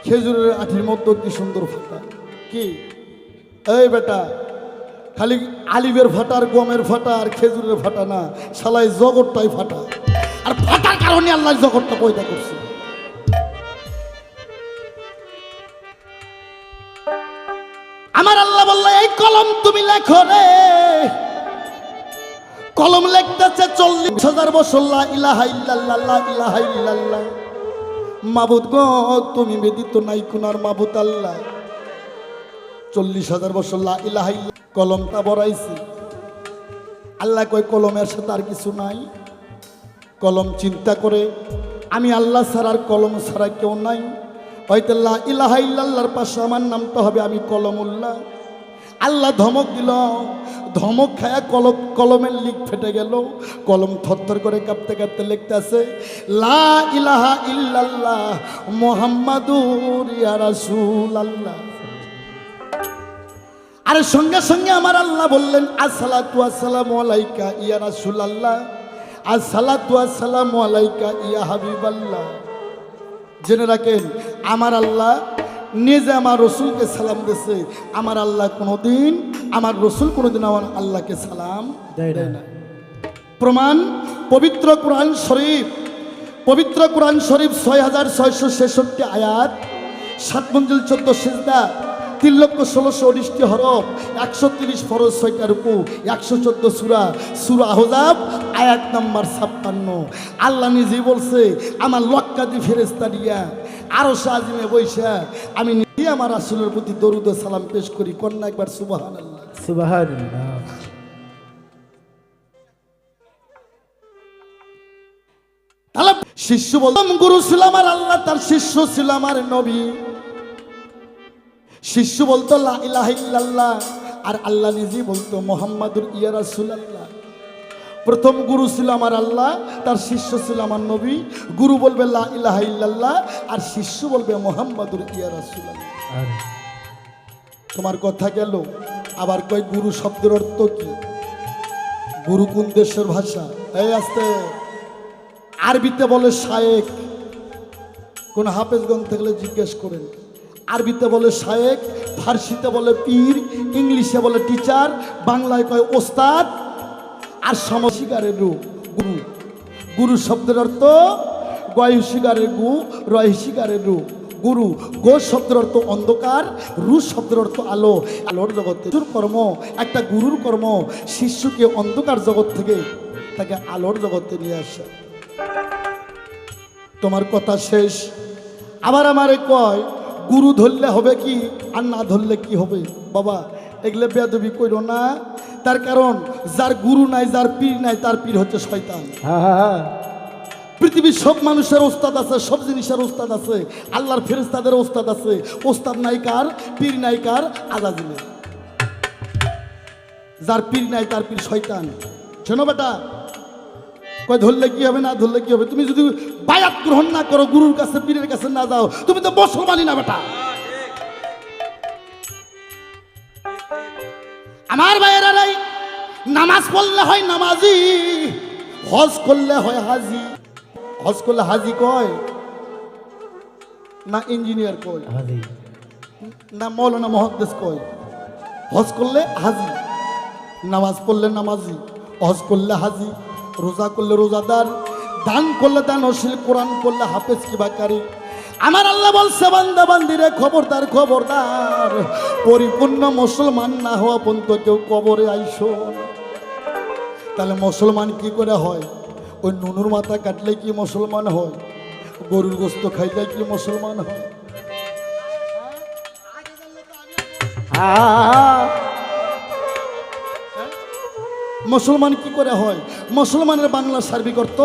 খেজুরের আঠির মধ্যেও কি সুন্দর ফাটা। কি এই বেটা, খালি আলিফের ফাটা আর গমের ফাটা আর খেজুরের ফাটা না, শালাই জগৎটাই ফাটা। আর ফাটার কারণে আল্লাহ জগৎটা পয়দা করছে। আমার আল্লাহ বলল এই কলম তুমি লেখো রে। কলম লিখতেছে 40,000 বছর লা ইলাহা ইল্লাল্লাহ, লা ইলাহা ইল্লাল্লাহ। মাবুদ গো তুমি ব্যতীত নাই কোনার মাবুদ আল্লাহ। 40,000 বছর লা ইলাহা ইল্লাল্লাহ কলমটা বড়াইছে। আল্লাহ কয় কলমের সাথে আর কিছু নাই। কলম চিন্তা করে আমি আল্লাহ ছাড়ার কলম ছাড়া কেউ নাই, হয়তো লা ইলাহা ইল্লাল্লাহর পাশে আমার নামটা হবে আমি কলমুল্লাহ। আল্লাহ ধমক দিল, ধমক খায়া কলমের লিক ফেটে গেল। কলম থরথর করে কাঁপতে কাঁপতে লিখতে আছে লা ইলাহা ইল্লাল্লাহ মুহাম্মাদুর ইয়া রাসূলুল্লাহ। আর সঙ্গে সঙ্গে আমার আল্লাহ বললেন আসসালাতু আসসালামু আলাইকা ইয়া রাসূলুল্লাহ, আসসালাতু আসসালামু আলাইকা ইয়া হাবিবাল্লাহ। জেনে রাখেন আমার আল্লাহ নিজে আমার রসুলকে সালাম দিয়েছে। আমার আল্লাহ কোনোদিন, আমার রসুল কোনোদিন আমার আল্লাহকে সালাম দেয় না। প্রমাণ পবিত্র কোরআন শরীফ, পবিত্র কোরআন শরীফ 6,666 আয়াত, 7 মঞ্জিল 14 সিজদা, 3,16,19 হরফ, 130 ফরজ, 6টা রুকু, 114 সূরা, সূরা আহজাব আয়াত নাম্বার 56। আল্লাহ নিজেই বলছে আমার লক্কাদি ফেরেশতা দিয়া আরশ আজিমে বৈশা আমি নিজে আমার রাসূলের প্রতি দরুদ ও সালাম পেশ করি। কন্যা একবার সুবহানাল্লাহ, সুবহানাল্লাহ। তাহলে শিষ্য বলতাম গুরু ছিল আমার আল্লাহ, তার শিষ্য ছিল আমার নবী। শিষ্য বলতো লা ইলাহা ইল্লাল্লাহ আর আল্লাহ নিজেই বলতো মুহাম্মাদুর ইয়া রাসূলুল্লাহ। প্রথম গুরু ছিল আমার আল্লাহ, তার শিষ্য ছিল আমার নবী। গুরু বলবে লা ইলাহা ইল্লাল্লাহ আর শিষ্য বলবে মুহাম্মাদুর ইয়া রাসূলুল্লাহ। তোমার কথা গেল। আবার কয় গুরু শব্দের অর্থ কি? গুরু কোন দেশের ভাষা? এই আস্তে, আরবিতে বলে শায়েক। কোন হাফেজগঞ্জ থেকে জিজ্ঞেস করেন, আরবিতে বলে শায়েক, ফার্সিতে বলে পীর, ইংলিশে বলে টিচার, বাংলায় কয় ওস্তাদ, আর সমশিকারের রু গুরু। গুরু শব্দের অর্থ গয় শিকারের গু, রয় শিকারের রু গুরু। গো শব্দের অর্থ অন্ধকার, রু শব্দের অর্থ আলো। আলোর জগতে কর্ম, একটা গুরুর কর্ম শিষ্যকে অন্ধকার জগৎ থেকে তাকে আলোর জগতে নিয়ে আসে। তোমার কথা শেষ। আবার আমারে কয় গুরু ধরলে হবে কি আর না ধরলে কি হবে? বাবা এগুলো বেয়াদবি কইরো না। তার কারণ যার গুরু নাই, যার পীর নাই, তার পীর হচ্ছে শয়তান। পৃথিবীর সব মানুষের ওস্তাদ আছে, সব জিনিসের ওস্তাদ আছে, আল্লাহর ফেরেশতাদের ওস্তাদ আছে। ওস্তাদ নাই কার, পীর নাই কার, আজাজিলে। যার পীর নাই তার পীর শয়তান। শোনো বেটা, কয় ধরলে কি হবে না ধরলে কি হবে? তুমি যদি বায়াত গ্রহণ না করো, গুরুর কাছে পীরের কাছে না যাও, তুমি তো মুসলমানই না বেটা। আমার ভাইয়েরা, নামাজ পড়লে হয় নামাজি, হজ করলে হয় হাজি। হজ করলে হাজি কয় না ইঞ্জিনিয়ার কয় না মৌলানা মুহাদ্দিস কয়? হজ করলে হাজি, নামাজ পড়লে নামাজি, হজ করলে হাজি, রোজা করলে রোজাদার, দান করলে দানশীল, কোরআন করলে হাফেজ কিবা কারি। আমার আল্লাহ বলছে বান্দা বান্দিরে খবরদার খবরদার, পরিপূর্ণ মুসলমান না হওয়া পর্যন্ত কেউ কবরে আইসো। তাহলে মুসলমান কি করে হয়? ওই নুনুর মাথা কাটলে কি মুসলমান হয়? গরুর গোস্ত খাইলে কি মুসলমান হয়? মুসলমান কি করে হয়? মুসলমানের বাংলা সার্বিক অর্থ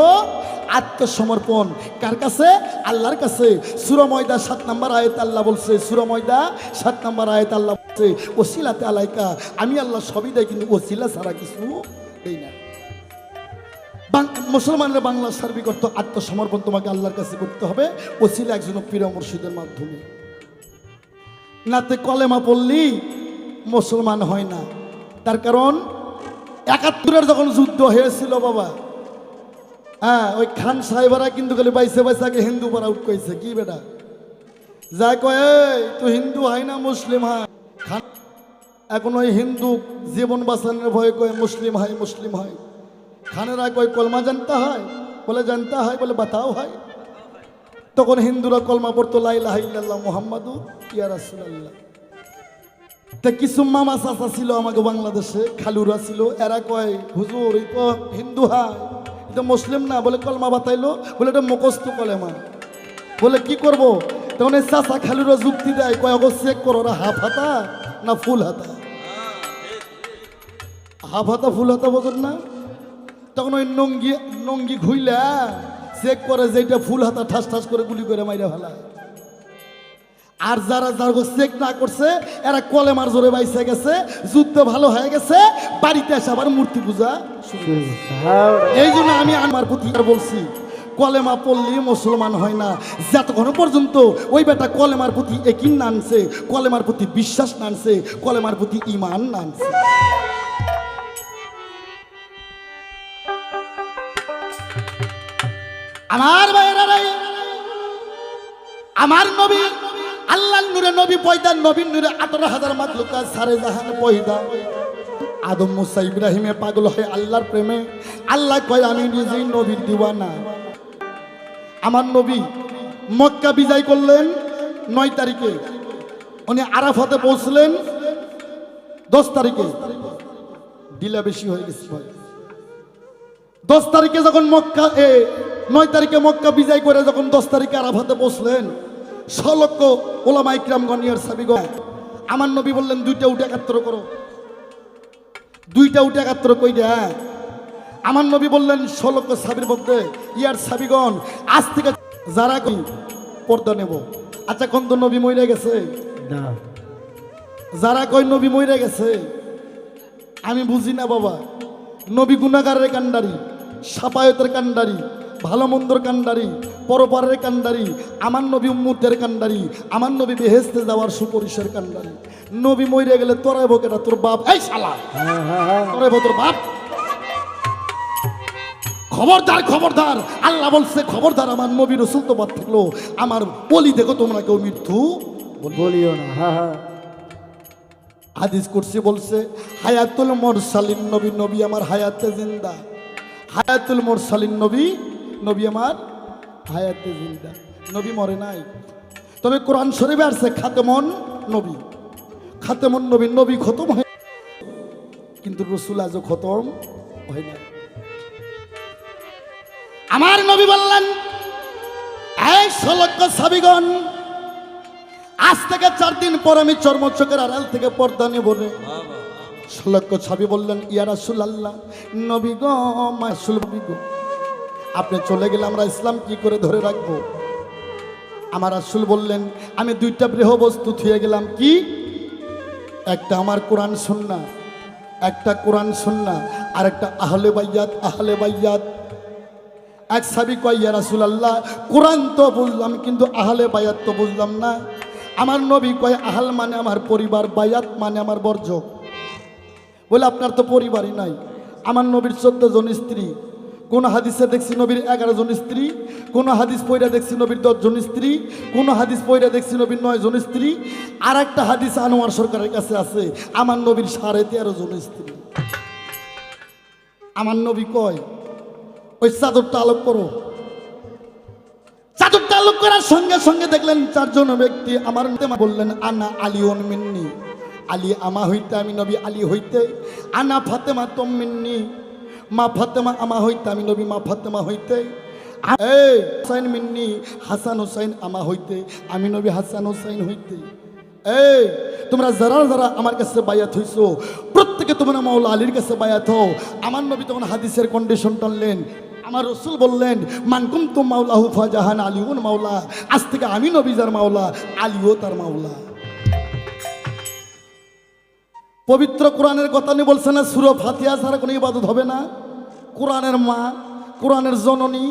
আত্মসমর্পণ। কার কাছে? আল্লাহর কাছে। সূরা মাইদা ৭ নম্বর আয়াতে আল্লাহ বলছে, সূরা মাইদা ৭ নম্বর আয়াতে আল্লাহ বলছে, ওসিলাতে আলাইকা, আমি আল্লাহ সবই দেয় কিন্তু ওসিলা ছাড়া কিছু দেই না। মুসলমানের বাংলা সার্বিক অর্থ আত্মসমর্পণ, তোমাকে আল্লাহর কাছে করতে হবে, ওসিলা একজন পীর মুর্শিদের মাধ্যমে। নাতে কলেমা পড়লি মুসলমান হয় না। তার কারণ ৭১-এর যখন যুদ্ধ হয়েছিল বাবা, হ্যাঁ, ওই খান সাহেবরা কিন্তু খালি বাইসে বাইসে আগে হিন্দু পাড়া উঠ কইছে, কি বেটা যা কয় তুই হিন্দু হয় না মুসলিম হয়। খান এখন ওই হিন্দু জীবন বাঁচানোর ভয়ে কয় মুসলিম হয়, মুসলিম হয়। খানেরা কয় কলমা জানতে হয়, বলে জানতে হয়, বলে বাতাও হয়। তখন হিন্দুরা কলমা পড়তো, লা ইলাহা ইল্লাল্লাহ মুহাম্মাদুর ইয়া রাসূলুল্লাহ। তা কিছু মামা চাচা ছিল আমাকে বাংলাদেশে, খালুরা ছিল, এরা কয় হুজুর এই তো হিন্দু হয়, এটা মুসলিম না, বলে কলমা বাতাইলো, বলে এটা মুখস্থ কলেমা। বলে কি করব? তখন এই চাচা খালুরা যুক্তি দেয়, কয় অগো চেক করো ওরা হাফ হাতা না ফুল হাতা। হাফ হাতা ফুল হাতা বোঝেন না? তখন ওই নঙ্গি ঘুইলা চেক করে, যেটা ফুল হাতা ঠাস ঠাস করে গুলি করে মাইরা ফেলায়। আর যারা যারা চেক না করছে এরা কলেমার জোরে বাইসে গেছে, যুদ্ধ ভালো হয়ে গেছে, বাড়িতে এসে আবার মূর্তি পূজা শুরু হয়েছে। এই জন্য আমি আমার প্রতি বলছি, কলেমা পড়লি মুসলমান হয় না যতক্ষণ পর্যন্ত ওই বেটা কলেমার প্রতি একিন না আনছে, কলেমার প্রতি বিশ্বাস না আনছে, কলেমার প্রতি ঈমান না আনছে। আমার ভাইয়েরা, আমার নবী আল্লাহর নূরে নবী পয়দা, নবীর নূরে 18,000 মাখলুকা সারে জাহান পয়দা। আদম মুসা ইব্রাহিমে পাগল হয় আল্লাহর প্রেমে। আল্লাহ কয় আমি নিজেই নবীর দিওয়ানা। আমার নবী মক্কা বিজয় করলেন 9 তারিখে, উনি আরাফাতে পৌঁছলেন 10 তারিখে। ডিলা বেশি হয়ে গেছে ভাই। 10 তারিখে যখন 9 তারিখে মক্কা বিজয় করে যখন 10 তারিখে আরাফাতে পৌঁছলেন, 6 লক্ষ ওলামা ইকরামগণ ইয়ার সাবিগণ, আমার নবী বললেন 2টা উঠে একাত্তর করো, 2টা উঠে একাত্তর কই দে। আমার নবী বললেন 6 লক্ষ সাবির মধ্যে ইয়ার সাবিগণ, আজ থেকে যারা কই পর্দা নেব। আচ্ছা কোন তো নবী মইরা গেছে না, যারা কই নবী মইরা গেছে আমি বুঝি না বাবা। নবী গুনাহগারের কান্ডারি, সাফায়াতের কান্ডারি, ভালো মন্দর কান্ডারি, পরপারের কান্ডারি, আমার নবী উম্মতের কান্ডারি, আমার নবী বেহেশতে যাওয়ার সুপরিশের কান্ডারি। নবী মইরে গেলে তোরাইব কেটা? তোর বাপ, এই শালা তোরাইব তোর বাপ। খবরদার, খবরদার, আল্লাহ বলছে খবরদার, আমার নবী রাসূল তো বাদ থাকলো, আমার বলি দেখো তোমরা কেউ মৃত্যু বলিও না। হাদিস কুরসি বলছে হায়াতুল মুরসালিন নবী, নবী আমার হায়াতে জিন্দা। হায়াতুল মুরসালিন নবী, নবী আমার হায়াতে জিন্দা, নবী মরে নাই। তবে কোরআন শরীফে আছে খাতেমন নবী, খাতেমন নবী, নবী খতম হয় কিন্তু রাসূল আজও খতম হয় না। আমার নবী বললেন এই 6 লক্ষ সাহাবীগণ, আজ থেকে 4 দিন পর আমি চর্মচকের আড়াল থেকে পর্দা নেব রে। 6 লক্ষ সাহাবী বললেন ইয়া রাসূলুল্লাহ, নবী গো, মাসুল নবী গো, আপনি চলে গেলে আমরা ইসলাম কি করে ধরে রাখবো? আমার রাসূল বললেন আমি 2টা বৃহ বস্তু থুয়ে গেলাম। কি? একটা আমার কোরআন সুন্নাহ, একটা কোরআন সুন্নাহ, আর একটা আহলে বাইয়াত, আহলে বাইয়াত। এক সাহাবী কয় ইয়া রাসূলুল্লাহ, কোরআন তো বুঝলাম কিন্তু আহলে বাইয়াত তো বুঝলাম না। আমার নবী কয় আহল মানে আমার পরিবার, বাইয়াত মানে আমার বর্জ। বলে আপনার তো পরিবারই নাই। আমার নবীর 14 জন স্ত্রী, কোন হাদিসে দেখছি নবীর 11 জন স্ত্রী, কোন হাদিস পয়রা দেখছি নবীর 10 জন স্ত্রী, কোন হাদিস পয়রা দেখছি নবীর 9 জন স্ত্রী, আর একটা হাদিস আনোয়ার সরকারের কাছে আছে আমার নবীর 13.5 জন স্ত্রী। আমার নবী কয় ওই চাদরটা আলোক করো। চাদরটা আলোক করার সঙ্গে সঙ্গে দেখলেন 4 জন ব্যক্তি আমার বললেন আনা আলিউন মিন্নি, আলী আমা হইতে, আমি নবী আলী হইতে, আনা ফাতেমা তুম মিন্নি, মা ফাতেমা আমা হইতে, আমি নবী মা ফাতেমা হইতে। এই হুসাইন মিন্নি হাসান হুসাইন আমা হইতে, আমি নবী হাসান হুসাইন হইতে। এই তোমরা যারা যারা আমার কাছে বায়াত হইছো প্রত্যেকে তোমরা মাওলা আলীর কাছে বায়াত হও। আমার নবী তখন হাদিসের কন্ডিশন টানলেন। আমার রসুল বললেন মান কুনতুম মাওলাহু ফাজাহান আলিউন মাওলা, আজ থেকে আমি নবী যার মাওলা, আলীও তার মাওলা। পবিত্র কোরআনের কথা নিয়ে বলছে না, সূরা ফাতিহা ছাড়া কোনো ইবাদত হবে না। কোরআনের মা, কোরআনের জননী,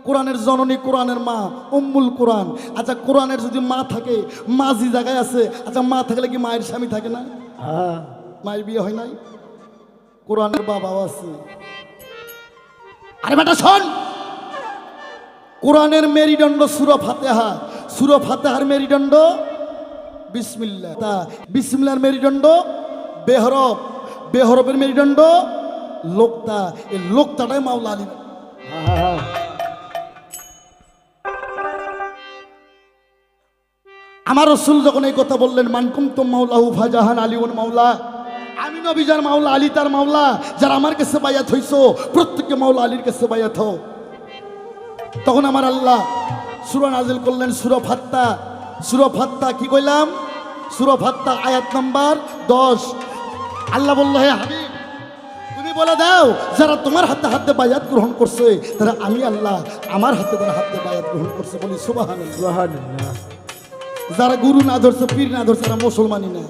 কোরআনের জননী, কোরআনের মা, উম্মুল কোরআন। আচ্ছা কোরআনের যদি মা থাকে, মা যে জায়গায় আছে, আচ্ছা মা থাকলে কি মায়ের স্বামী থাকে না? হ্যাঁ মায়ের বিয়ে হয় নাই? কোরআনের বাবাও আছে। আরে বেটা শোন, কোরআনের মেরুদণ্ড সূরা ফাতিহা, সূরা ফাতিহার মেরুদণ্ড বিসমিল্লাহ, তা বিসমিল্লাহর মেরুদণ্ড বেহরফ, বেহরফের মেরুদণ্ড লোকতা, এই লোকতাটাই মাওলা আলী। হ্যাঁ আমার রসুল যখন এই কথা বললেন মান কুনতুম মাওলাহু ফাজাহান আলিউন মাওলা, আমি নবী যার মাওলা, আলী তার মাওলা। যারা আমার কাছে বায়াত হইছো প্রত্যেককে মাওলা আলীর কাছে বায়াত হও। তখন আমার আল্লাহ সূরা নাজিল করলেন সূরা ফাত্তা। সূরা ফাত্তা কি কইলাম? সূরা ফাত্তা আয়াত নাম্বার 10। আল্লাহ বলল হে হাবিব তুমি বলে দাও যারা তোমার হাতে হাতে বায়াত গ্রহণ করছে তারা আমি আল্লাহ আমার হাতে তারা হাতে বায়াত গ্রহণ করছে। বলি সুবহানাল্লাহ। সুবহানাল্লাহ। যারা গুরু না ধরছে, পীর না ধরছে, তারা মুসলমানই না।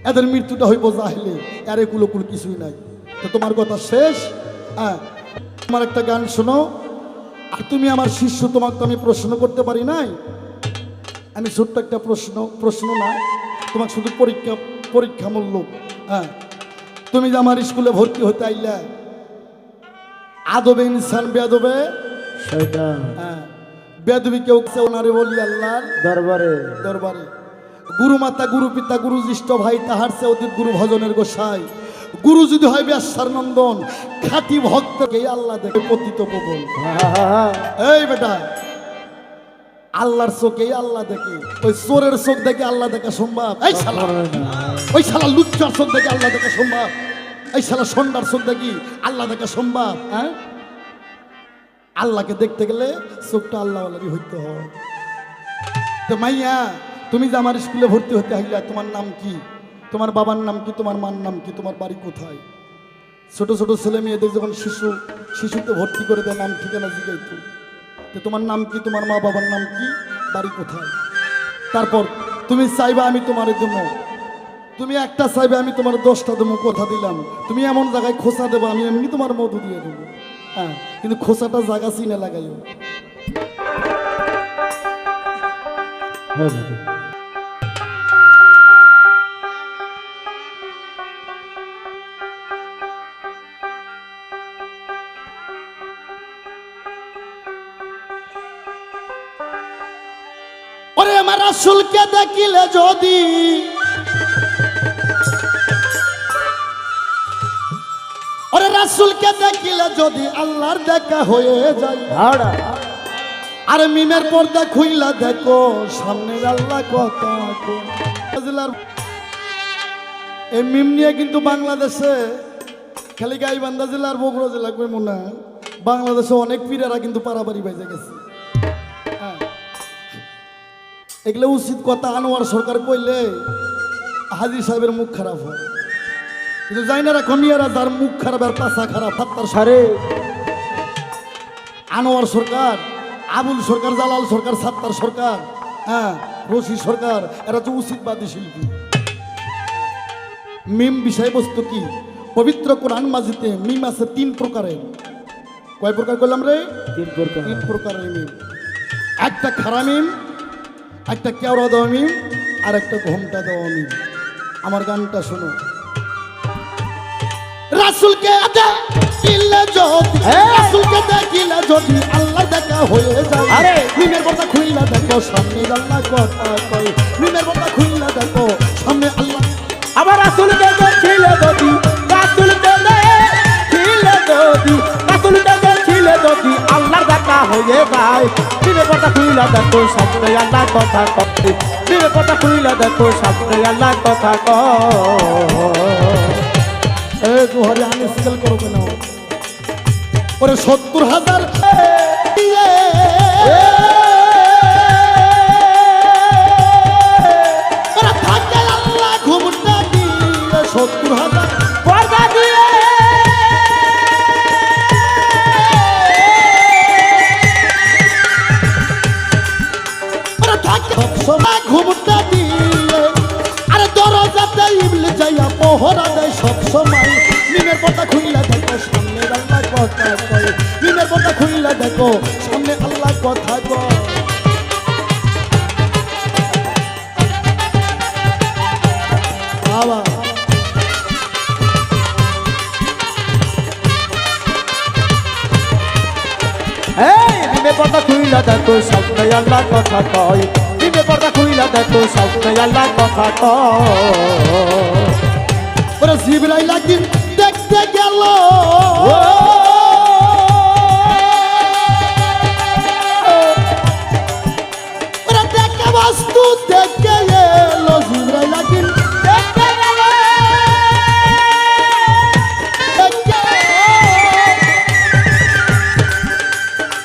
এদের মৃত্যুটা হইব জাহিলে, আর একুলকুল কিছুই নাই। তো তোমার কথা শেষ। হ্যাঁ তোমার একটা গান শোনো। আর তুমি আমার শিষ্য, তোমাকে তো আমি প্রশ্ন করতে পারি নাই। আমি ছোট্ট একটা প্রশ্ন না, তোমাকে শুধু পরীক্ষামূলক। হ্যাঁ তুমি যে আমার স্কুলে ভর্তি হতে আইলা, আদবে ইনসান বেয়াদবে শয়তান হ্যাঁ বেদবি কেউ ওনারে বলি আল্লাহর দরবারে দরবারে। গুরু মাতা, গুরু পিতা, গুরু জ্যেষ্ঠ ভাই, তাহার সে অতীত গুরু ভজনের গোসাই। গুরু যদি হয় ব্যাসার নন্দন, খাঁটি ভক্তকে আল্লাহ দেখে পতিত প্রবল। এই বেটা আল্লাহর চোখে আল্লাহ দেখে, ওই চোরের চোখ দেখে আল্লাহ দেখা সম্ভব? এই শালা, ওই শালা লুচ্চার চোখ দেখে আল্লাহ দেখা সম্ভব? এই শালা সন্ধ্যার চোখ দেখি আল্লাহ দেখা সম্ভব? হ্যাঁ আল্লাহকে দেখতে গেলে চোখটা আল্লাহওয়ালারই হইতে হয়। তো মাইয়া তুমি যে আমার স্কুলে ভর্তি হতে হইলা, তোমার নাম কি? তোমার বাবার নাম কি? তোমার মার নাম কি? তোমার বাড়ি কোথায়? ছোট ছোট ছেলে মেয়েদের যখন শিশুতে ভর্তি করে দেয় নাম ঠিকানা জিজ্ঞাইতো, তো তোমার নাম কি? তোমার মা বাবার নাম কি? বাড়ি কোথায়? তারপর তুমি চাইবা আমি তোমার দেবো, তুমি একটা চাইবে আমি তোমার 10টা দেবো, কথা দিলাম। তুমি এমন জায়গায় খোঁচা দেবো, আমি এমনি তোমার মধু দিয়ে দেবো। হ্যাঁ কিন্তু খোঁচাটা জায়গা চিনে লাগাইও। ওরে আমার রাসূলকে দেখিলে যদি, ওরে রাসূলকে দেখিলে যদি আল্লাহর দেখা হয়ে যায়, আরে মিমের পর্দা খুইলা দেখো সামনে আল্লাহ কথা। এই মিম নিয়ে কিন্তু বাংলাদেশে খালি গাইবান্ধা জেলার বগুড়া জেলা কই মনে হয় বাংলাদেশে অনেক পীরেরা কিন্তু পারাবাড়ি বেজে গেছে। এগুলো উচিত কথা আনোয়ার সরকার কইলে হাজি সাহেবের মুখ খারাপ হয়, কিন্তু যাই না কমিয়ারা যার মুখ খারাপ আর পাশা খারাপ ফাত্তার সারে। আনোয়ার সরকার, আবুল সরকার, জালাল সরকার, সাত্তার সরকার, হ্যাঁ রশি সরকার, এরা তো উচিতবাদী শিল্পী। মিম বিষয়বস্তু কি? পবিত্র কোরআন মাজিদে মিম আছে 3 প্রকারের। কয় প্রকার করলাম রে? 3 প্রকারের মিম। একটা খারা মিম, একটা কেওড়া দেওয়া মিম, আর একটা ঘোমটা দেওয়া মিম। আমার গানটা শোনো। রাসূলকে দেখিলে যদি, রাসূলকে দেখিলে যদি আল্লাহ দেখা হয়ে যায়, আরে মিমের পর্দা খুইলা দেখো সামনে আল্লাহ কথা কয়। মিমের পর্দা খুইলা দেখো সামনে আল্লাহ। আবার রাসূলকে দেখিলে যদি, রাসূলকে দেখিলে যদি, রাসূলকে দেখিলে যদি আল্লাহর দেখা হয়ে যায়, মিমের পর্দা খুইলা দেখো সামনে আল্লাহ কথা কয়। মিমের পর্দা খুইলা দেখো সামনে আল্লাহ কথা কয়। এ দুহারে আনস্কেল করো কেন ওরে 70,000 দিয়ে ওরে থাকে আল্লাহ ঘুমটা দিয়ে 70,000 পর্দা দিয়ে ওরে থাকে সবসময় ঘুমটা দিয়ে আরে দরজাতে ইবলে যাইয়া পহরা দেয় সবসময় নিমের পর্দা খুইলা দেখো সামনে আল্লাহ কথা কয় নিমের পর্দা খুইলা দেখো সামনে আল্লাহ কথা কয় বাবা এই নিমে পর্দা খুইলা দেখো সামনে আল্লাহ কথা কয় নিমে পর্দা খুইলা দেখো সামনে আল্লাহ কথা কয় ওরে জিবরাইল একদিন দেখতে গেল ওরে দেখে বস্তু দেখে এলো জিবরাইল একদিন দেখতে গেল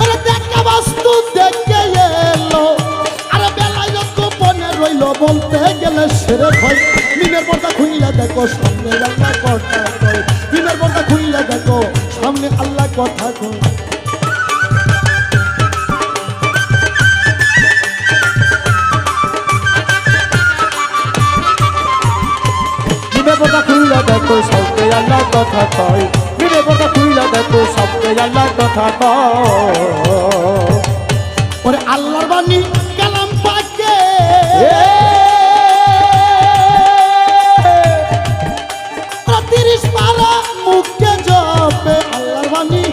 ওরে দেখে বস্তু দেখে এলো আরে বেলায় গোপনে রইল বলতে গেলে সেরে হয় নিমের পর্দা খুইলা দেখো সামনে আল্লাহ কথা কয় নিমের পর্দা খুইলা দেখো সামনে আল্লাহ কথা কয় নিমে পর্দা খুইলা দেখো সামনে আল্লাহ কথা কয় নিমে পর্দা খুইলা দেখো সামনে আল্লাহ কথা কয় ওরে আল্লাহর বাণী কালাম পাকে ওরে 30 পারা মুখে জপে আল্লাহর বাণী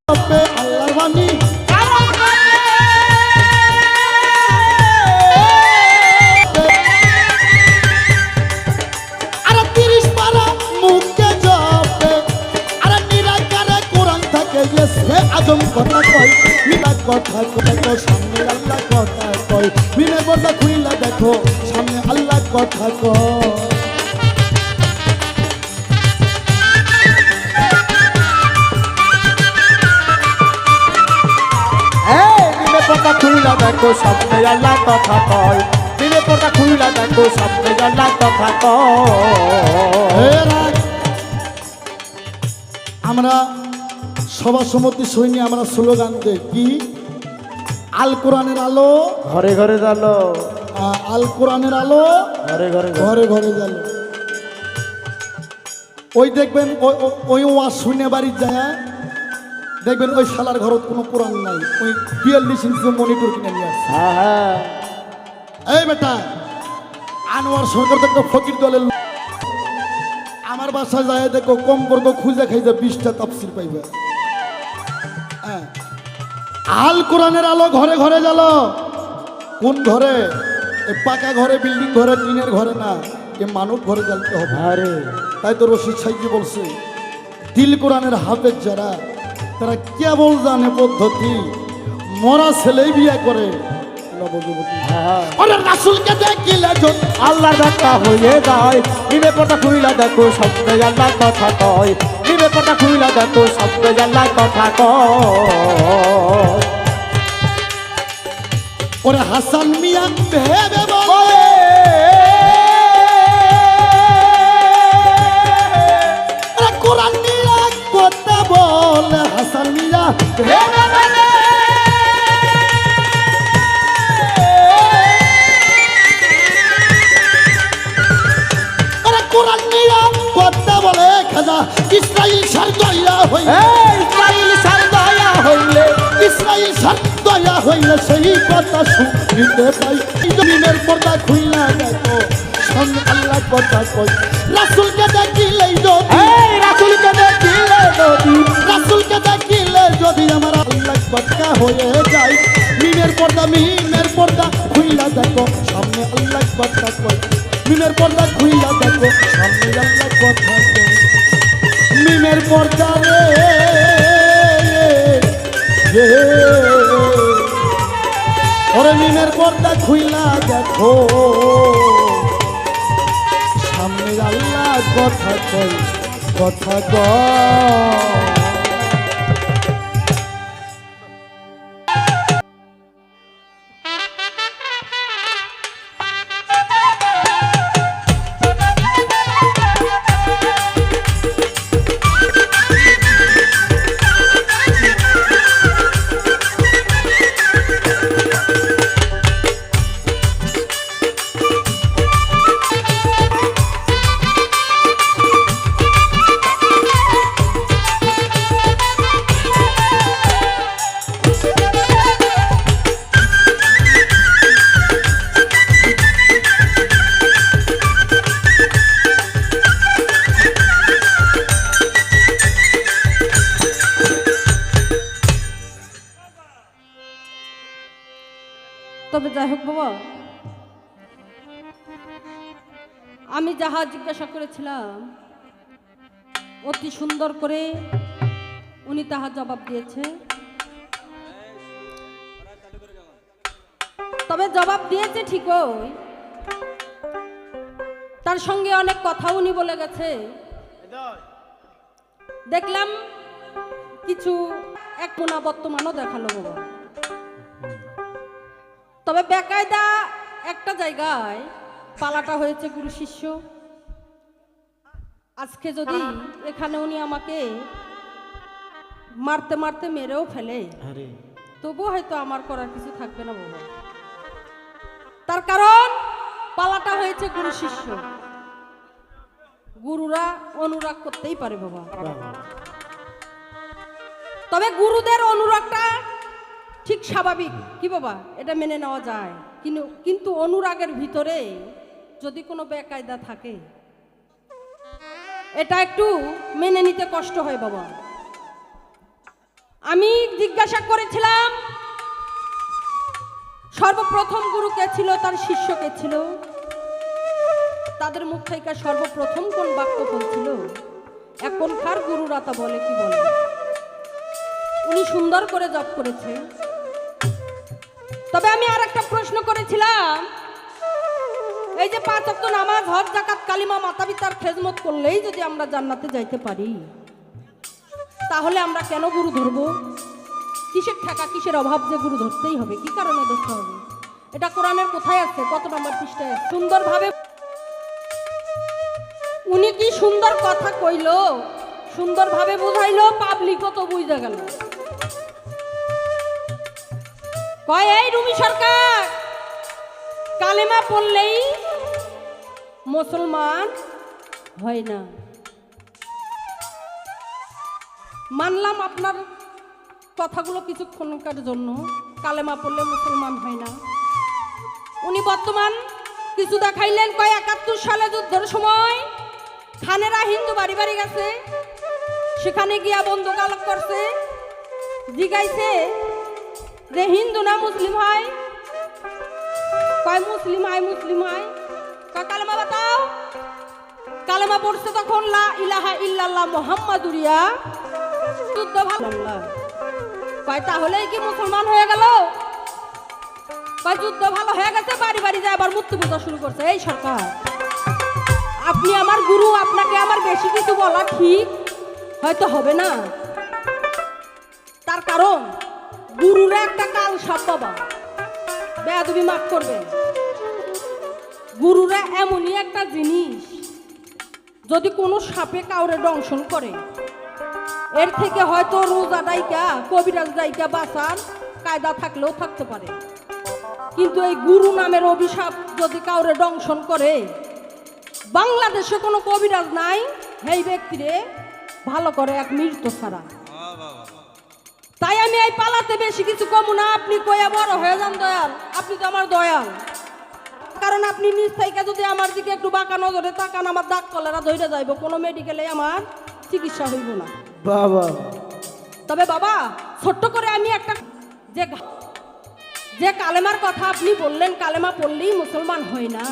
জপে আল্লাহর বাণী আরে 30 পারা মুখে জপে আরে নিরাকারে কোরআন থাকে যে সে আজম কথা কয় নিরা কথা দেখো সামনে আল্লাহ কথা কয় মিনে পর্দা খুইলা দেখো সামনে আল্লাহ কথা কয় এই নিমে পর্দা খুইলা দেখো সামনে আল্লাহ কথা কয় নিমে পর্দা খুইলা দেখো সামনে আল্লাহ কথা কয় আমরা সভা সমিতি সৈন্য আমরা স্লোগান দেই কি আল কোরআনের আলো ঘরে ঘরে জালো আল কোরআনের আলো ঘরে ঘরে ঘরে ঘরে গেল ওই দেখবেন ওই ওয়াজ শুনে বাড়ি যায় দেখবেন ওই শালার ঘরত কোনো কোরআন নাই ওই 42 ইঞ্চি মনিটর কিনে নিয়ে আসছে হ্যাঁ হ্যাঁ এই বেটা আনোয়ার সরকার তো একটা ফকির দলের লোক। আমার বাসায় যায় দেখো কম করব খুঁজে খাইছে 20টা তাফসীর পাইবে হ্যাঁ আল কোরআনের আলো ঘরে ঘরে গেল কোন ঘরে এই পাকা ঘরে বিল্ডিং ঘরে টিনের ঘরে না এ মানব ঘরে জ্বালতে হবে আরে তাই তো রশিদ সাইজি বলছে দিল কোরআনের হাফেজ যারা তারা কেবল জানে পদ্ধতি মরা ছেলেই বিয়ে করে নবযুবতী হ্যাঁ ওরে রাসূলকে দেখিলে যদি আল্লাহ দেখা হয়ে যায় নিমে পর্দা খুইলা দেখো সামনে আল্লাহ কথা কয় নিমে পর্দা খুইলা দেখো সামনে আল্লাহ কথা কয় ওরে হাসান মিয়া ভেবে বলে ওরে কোরআন নিয়ে কথা বলে হাসান মিয়া ভেবে বলে ওরে কোরআন নিয়ে কথা বলে খাজা ইসরাইল সার দয়া হই এই ইসরাইল সার দয়া হইলে ইসরাইল সার দয়া হইলে সেই কথা শুনতে পাই জমিনের পর্দা খুইলা দেখো সামনে আল্লাহ কথা কই রাসূলকে দেখিলেই যদি এই রাসূলকে দেখিলে যদি রাসূলকে দেখিলে যদি আমার আল্লাহ কথা হয়ে যায় মিনের পর্দা খুইলা দেখো সামনে আল্লাহ কথা কই মিনের পর্দা খুইলা দেখো সামনে আল্লাহ কথা কই মিনের পর্দা রে ওরে মিনের পর্দা খুইলা দেখো কথা কই কথা কই তবে যাই হোক বাবা, আমি যাহা জিজ্ঞাসা করেছিলাম অতি সুন্দর করে উনি তাহা জবাব দিয়েছে। তবে জবাব দিয়েছে ঠিকই, তার সঙ্গে অনেক কথা উনি বলে গেছে। দেখলাম কিছু এক মোনা বর্তমানও দেখালো বাবা। তবে বেকায়দা একটা জায়গায় পালাটা হয়েছে গুরু শিষ্য। আজকে যদি এখানে উনি আমাকে মারতে মারতে মেরেও ফেলে, তবুও হয়তো আমার করার কিছু থাকবে না বাবা। তার কারণ পালাটা হয়েছে গুরু শিষ্য। গুরুরা অনুরাগ করতেই পারে বাবা, তবে গুরুদের অনুরাগটা ঠিক স্বাভাবিক কি বাবা, এটা মেনে নেওয়া যায়। কিন্তু অনুরাগের ভিতরে যদি কোনো বেকায়দা থাকে এটা একটু মেনে নিতে কষ্ট হয় বাবা। আমি জিজ্ঞাসা করেছিলাম সর্বপ্রথম গুরু কে ছিল, তার শিষ্য কে ছিল, তাদের মুখ থেকে সর্বপ্রথম কোন বাক্য বলছিল। এখনকার গুরুরা তা বলে কি বলে, উনি সুন্দর করে জপ করেছে। তবে আমি আর একটা প্রশ্ন করেছিলাম, এই যে 5 ওয়াক্ত নামাজ, হজ, যাকাত, কালিমা, মাতা পিতার খেদমত করলেই যদি আমরা জান্নাতে যাইতে পারি, তাহলে আমরা কেন গুরু ধরবো? কিসের ঠেকা, কিসের অভাব যে গুরু ধরতেই হবে? কি কারণে ধরতে হবে? এটা কোরআনের কোথায় আছে? কত নম্বর পৃষ্ঠায়? সুন্দরভাবে উনি কি সুন্দর কথা কইল, সুন্দরভাবে বুঝাইলো, পাবলিকও তো বুঝতে গেল। কয় এই রুমি সরকার, কালেমা পড়লেই মুসলমান হয় না। মানলাম আপনার কথাগুলো কিছুক্ষণকার জন্য, কালেমা পড়লে মুসলমান হয় না। উনি বর্তমান কিছু দেখাইলেন, কয় 71 সালে যুদ্ধের সময় খানেরা হিন্দু বাড়ি বাড়ি গেছে, সেখানে গিয়া বন্দুকালক করছে, জিগাইছে যে হিন্দু না মুসলিম হয়, কয় মুসলিম হয়, মুসলিম হয়। কয় কালেমা বাতাও, কালেমা পড়ছে তখন লা ইলাহা ইল্লাল্লাহ মুহাম্মাদুরিয়া, যুদ্ধ ভালো। কয় তাহলেই কি মুসলমান হয়ে গেল? কয় যুদ্ধ ভালো হয়ে গেছে, বাড়ি বাড়ি যায় আবার মূর্তি পূজা শুরু করছে। এই সরকার, আপনি আমার গুরু, আপনাকে আমার বেশি কিছু বলা ঠিক হয়তো হবে না। তার কারণ গুরুরা একটা কাল সাপ বাবা, বেয়াদবি মাফ করবেন। গুরুরা এমনই একটা জিনিস, যদি কোনো সাপে কাউরে দংশন করে, এর থেকে হয়তো রোজা ডাইকা, কবিরাজ ডাইকা বাঁচার কায়দা থাকলেও থাকতে পারে। কিন্তু এই গুরু নামের অভিশাপ যদি কাউরে দংশন করে, বাংলাদেশে কোনো কবিরাজ নাই এই ব্যক্তিরে ভালো করে এক মৃত্যু ছাড়া। তাই আমি এই পালাতে বেশি কিছু কমু না। আপনি কয়া বড় হয়ে যান দয়াল, আপনি তো আমার দয়াল। কারণ আপনি নিজ থেকে যদি আমার দিকে একটু বাঁকা নজরে তাকান, আমার দাগ কলেরা ধরে যাইব, কোনো মেডিকেলে আমার চিকিৎসা হইব না বাবা। তবে বাবা ছোট্ট করে আমি একটা যে কালেমার কথা আপনি বললেন, কালেমা পড়লেই মুসলমান হয় না,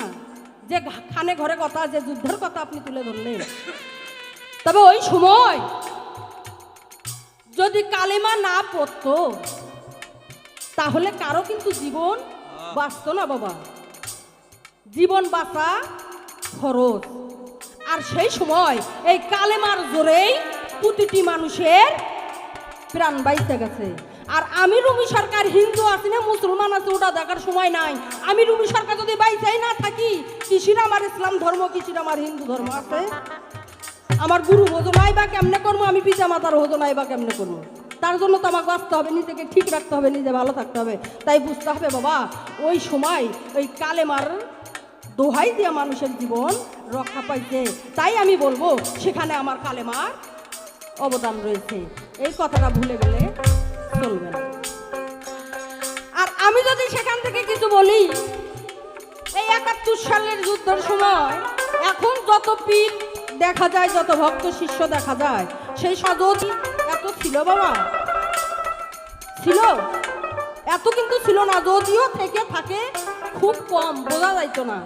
যে খানে ঘরে কথা, যে যুদ্ধের কথা আপনি তুলে ধরলেন, তবে ওই সময় যদি কালেমা না পড়তো তাহলে কারো কিন্তু জীবন বাঁচত না বাবা। জীবন বাঁচা খরচ। আর সেই সময় এই কালেমার জোরেই প্রতিটি মানুষের প্রাণ বাইতে গেছে। আর আমি রুমি সরকার হিন্দু আছি না মুসলমান আছে ওটা দেখার সময় নাই। আমি রুমি সরকার যদি বাইচাই না থাকি, কিসির আমার ইসলাম ধর্ম, কিসির আমার হিন্দু ধর্ম আছে? আমার গুরু হোজনাই বা কেমনে করবো, আমি পিতা মাতার হোজনাই বা কেমনে করবো? তার জন্য তো আমাকে বাঁচতে হবে, নিজেকে ঠিক রাখতে হবে, নিজে ভালো থাকতে হবে। তাই বুঝতে হবে বাবা, ওই সময় ওই কালেমার দোহাই দিয়া মানুষের জীবন রক্ষা পাইছে। তাই আমি বলবো সেখানে আমার কালেমার অবদান রয়েছে, এই কথাটা ভুলে গেলে চলবে না। আর আমি যদি সেখান থেকে কিছু বলি, এই ৭১ সালের যুদ্ধের সময় এখন যত পীর দেখা যায়, যত ভক্ত শিষ্য দেখা যায়, সেই সদতি এত ছিল বাবা? ছিল? এত কিন্তু ছিল না। যদিও থেকে থাকে খুব কম, বোঝা যাইতো না।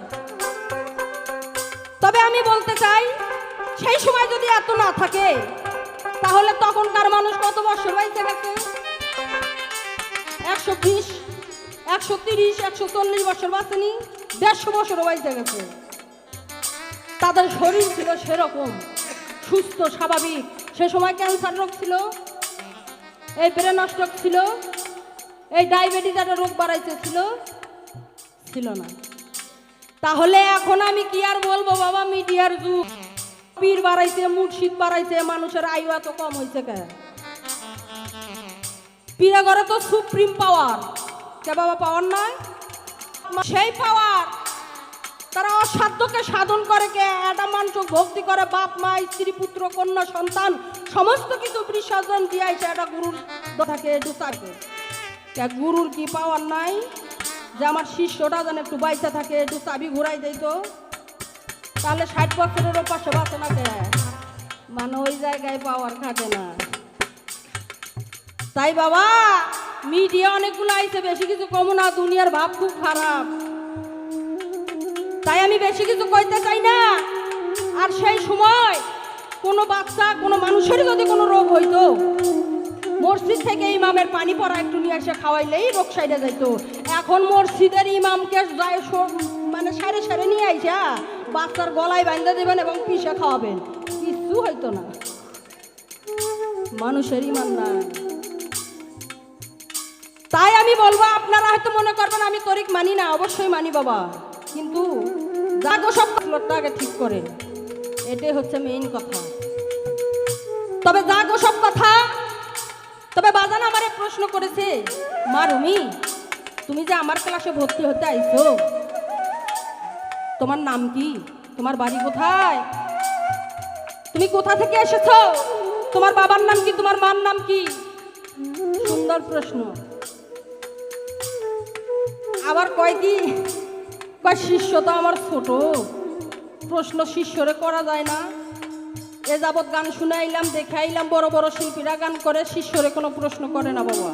তবে আমি বলতে চাই, সেই সময় যদি এত না থাকে, তাহলে তখনকার মানুষ কত বছর বাইতে গেছে? ১২০, ১৩০, ১৪০ বছর বাঁচেনি, ১৫০ বছরও বাইতে গেছে। তাদের শরীর ছিল সেরকম সুস্থ স্বাভাবিক। সে সময় ক্যান্সার রোগ ছিল, এই ব্রেন স্ট্রোক ছিল, এই ডায়াবেটিস একটা রোগ বাড়াইতে ছিল না। তাহলে এখন আমি কি আর বলবো বাবা, মিডিয়ার যুগ, পীর বাড়াইছে, মুর্শিদ বাড়াইছে, মানুষের আয়ু এত কম হয়েছে কে? পীরে ঘরে তো সুপ্রিম পাওয়ার, কে বাবা পাওয়ার নয়? সেই পাওয়ার তারা অসাধ্যকে সাধন করে, কে একটা মানুষ ভক্তি করে, বাপ মা স্ত্রী পুত্র কন্যা সন্তান সমস্ত কিছু বিসর্জন দিয়েছে একটা গুরুর থাকে, একটু থাকে। গুরুর কি পাওয়ার নাই যে আমার শিষ্যটা যেন একটু বাইচা থাকে, একটু চাবি ঘুরাই দেয়? তো তাহলে ৬০ বছরেরও পাশে বাঁচে না কে? মানে ওই জায়গায় পাওয়ার খাটে না। তাই বাবা, মিডিয়া অনেকগুলো আইছে, বেশি কিছু কম না, দুনিয়ার ভাব খুব খারাপ। তাই আমি বেশি কিছু কইতে চাই না। আর সেই সময় কোনো বাচ্চা, কোনো মানুষের যদি কোনো রোগ হইতো, মসজিদ থেকে ইমামের পানি পড়া একটু নিয়ে এসে খাওয়াইলেই রোগ সাইডে যাইতো। এখন মসজিদের ইমামকে মানে সারে সারে নিয়ে আইসা বাচ্চার গলায় বাঁধা দেবেন এবং পিষে খাওয়াবেন, কিছু হইতো না। মানুষের ইমান নাই। তাই আমি বলবো, আপনারা হয়তো মনে করবেন আমি তরিক মানি না, অবশ্যই মানি বাবা, কিন্তু জাগো সব আগে ঠিক করেন, এটাই হচ্ছে মেইন কথা। তবে জাগো সব কথা। তবে বাজান আমারে প্রশ্ন করেছে, মা রুমি, তুমি যে আমার ক্লাসে ভর্তি হতে আইছো, তোমার নাম কি? তোমার বাড়ি কোথায়? তুমি কোথা থেকে এসেছো? তোমার বাবার নাম কি? তোমার মার নাম কি? সুন্দর প্রশ্ন। আবার কয় কি, কয় শিষ্য তো আমার ছোট, প্রশ্ন শিষ্যরে করা যায় না। এ যাবৎ গান শুনে আইলাম, দেখে আইলাম, বড় বড় শিল্পীরা গান করে, শিষ্যরে কোনো প্রশ্ন করে না বাবা।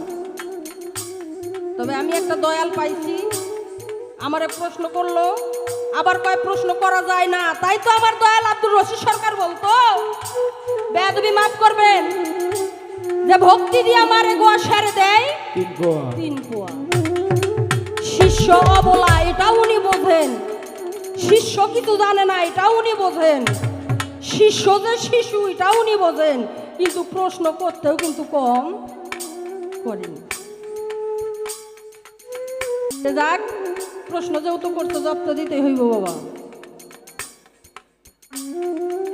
তবে আমি একটা দয়াল পাইছি, আমারে প্রশ্ন করলো, আবার কয় প্রশ্ন করা যায় না। তাই তো আমার দয়াল আব্দুর রশিদ সরকার বলতো, বেয়াদবি মাফ করবেন, যে ভক্তি দিয়ে আমারে গোয়া সেরে দেয় ৩ পোয়া। শিষ্য অবলা, এটাও উনি বোঝেন। শিষ্য কিছু জানে না, এটাও উনি বোঝেন। শিষ্য যে শিশু, এটাও উনি বোঝেন, কিন্তু প্রশ্ন করতেও কিন্তু কম করেন। যাক, প্রশ্ন যেহেতু করতে জবাব তো দিতেই হইব বাবা।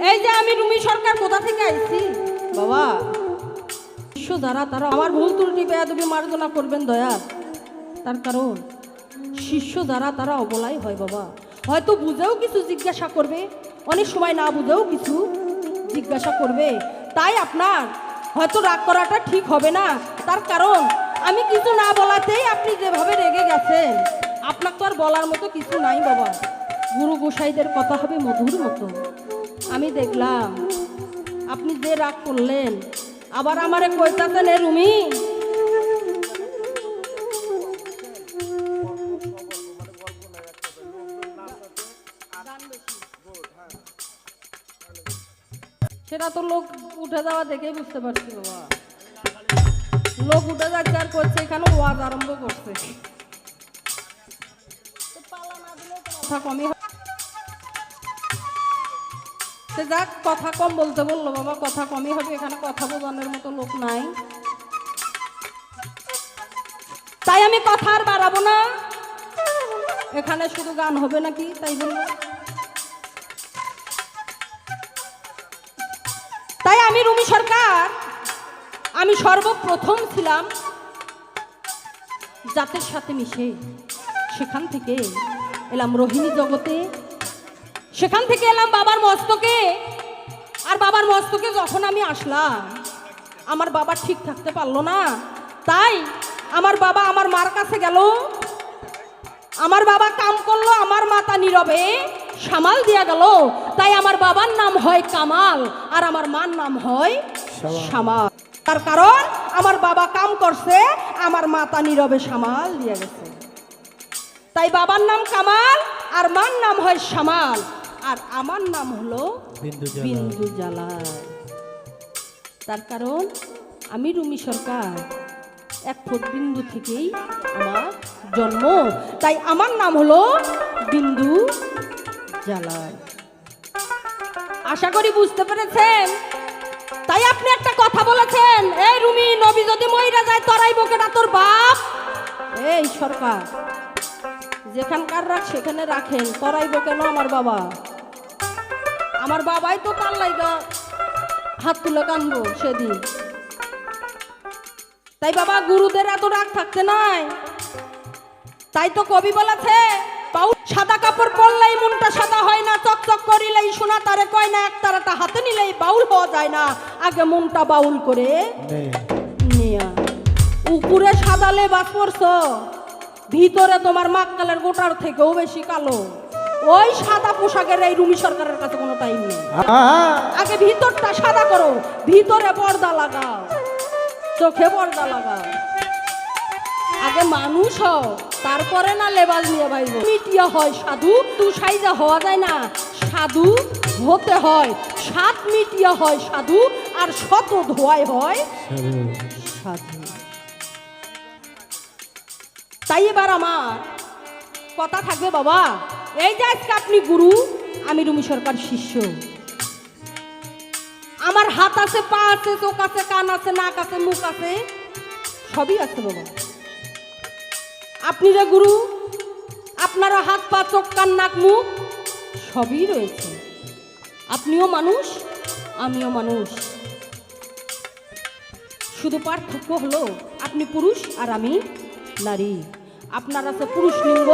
এই যে আমি রুমি সরকার কোথা থেকে আইছি বাবা, শিষ্য যারা, তারা আমার ভুল ত্রুটি বেয়াদবি মার্জনা করবেন দয়া। তার কারণ শিষ্য যারা, তারা অবলাই হয় বাবা। হয়তো বুঝেও কিছু জিজ্ঞাসা করবে, অনেক সময় না বুঝেও কিছু জিজ্ঞাসা করবে। তাই আপনার হয়তো রাগ করাটা ঠিক হবে না। তার কারণ আমি কিছু না বলাতেই আপনি যেভাবে রেগে গেছেন, আপনার তো আর বলার মতো কিছু নাই বাবা। গুরু গোসাইদের কথা হবে মধুর মতো। আমি দেখলাম আপনি যে রাগ করলেন, আবার আমারে কইতাছেন, এ রুমি, সেটা তো লোক উঠে যাওয়া দেখেই বুঝতে পারছি বাবা। লোক উঠে যাচ্ছে আর করছে, এখানে ওয়াজ আরম্ভ করছে। কথা কমই সে যাক, কথা কম বলতে বললো বাবা, কথা কমই হবে, এখানে কথা বোঝানোর মতো লোক নাই, তাই আমি কথা আর বাড়াবো না। এখানে শুধু গান হবে নাকি তাই বললো। তাই আমি রুমি সরকার, আমি সর্বপ্রথম ছিলাম জাতের সাথে মিশে, সেখান থেকে এলাম রোহিণী জগতে, সেখান থেকে এলাম বাবার মস্তকে। আর বাবার মস্তকে যখন আমি আসলাম, আমার বাবা ঠিক থাকতে পারলো না, তাই আমার বাবা আমার মার কাছে গেল, আমার বাবা কাম করলো, আমার মাতা নীরবে সামাল দিয়া গেল। তাই আমার বাবার নাম হয় কামাল আর আমার মার নাম হয় সামাল। তার কারণ আমার বাবা কাম করছে, আমার মাতা নীরবে সামাল দিয়ে গেছে। তাই বাবার নাম কামাল আর মার নাম হয় সামাল, আর আমার নাম হলো বিন্দু জ্বালা। তার কারণ আমি রুমি সরকার, এক ফুট বিন্দু থেকেই আমার জন্ম, তাই আমার নাম হলো বিন্দু জ্বালা। আশা করি বুঝতে পেরেছেন। তাই আপনি একটা কথা বলেছেন, এই রুমি, নবী যদি মইরা যায় তরাই বকেটা তোর বাপ। এই সরকার, যেখানকার রাখ সেখানে রাখেন, তরাইব কেন আমার বাবা? আমার বাবাই তো তার লাইগা হাত তুলে কানবো সেদিন। তাই বাবা, গুরুদের এত রাগ থাকতে নাই। তাই তো কবি বলেছে, সাদা কাপড় পরলেই মনটা সাদা হয় না, চকচক করিলেই সোনা তারে কয় না, এক তারাটা হাতে নিলেই বাউল হওয়া যায় না, আগে মনটা বাউল করে নিয়া। উপরে সাদা লেবাস পরছো, ভিতরে তোমার মাক্কালের গোটার থেকেও বেশি কালো। ওই সাদা পোশাকের এই রুমি সরকারের কাছে কোনো টাইম নেই। আগে ভিতরটা সাদা করো, ভিতরে পর্দা লাগাও, চোখে পর্দা লাগাও। আগে মানুষ হও, তারপরে না লেবাস নিয়ে বাইব। মিটিয়া হয় সাধু, তু সাইজা হওয়া যায় না, সাধু হতে হয়। সাত মিটিয়া হয় সাধু, আর শত ধোয়াই হয় সাধু। তাই এবার আমার কথা থাকবে বাবা, এই যে আজকে আপনি গুরু, আমি রুমি সরকার শিষ্য। আমার হাত আছে, পা আছে, চোখ আছে, কান আছে, নাক আছে, মুখ আছে, সবই আছে বাবা। আপনি যে গুরু, আপনারও হাত, পা, চোখ, কান, নাক, মুখ সবই রয়েছে। আপনিও মানুষ, আমিও মানুষ, শুধু পার্থক্য হলো আপনি পুরুষ আর আমি নারী। আপনার আছে পুরুষ লিঙ্গ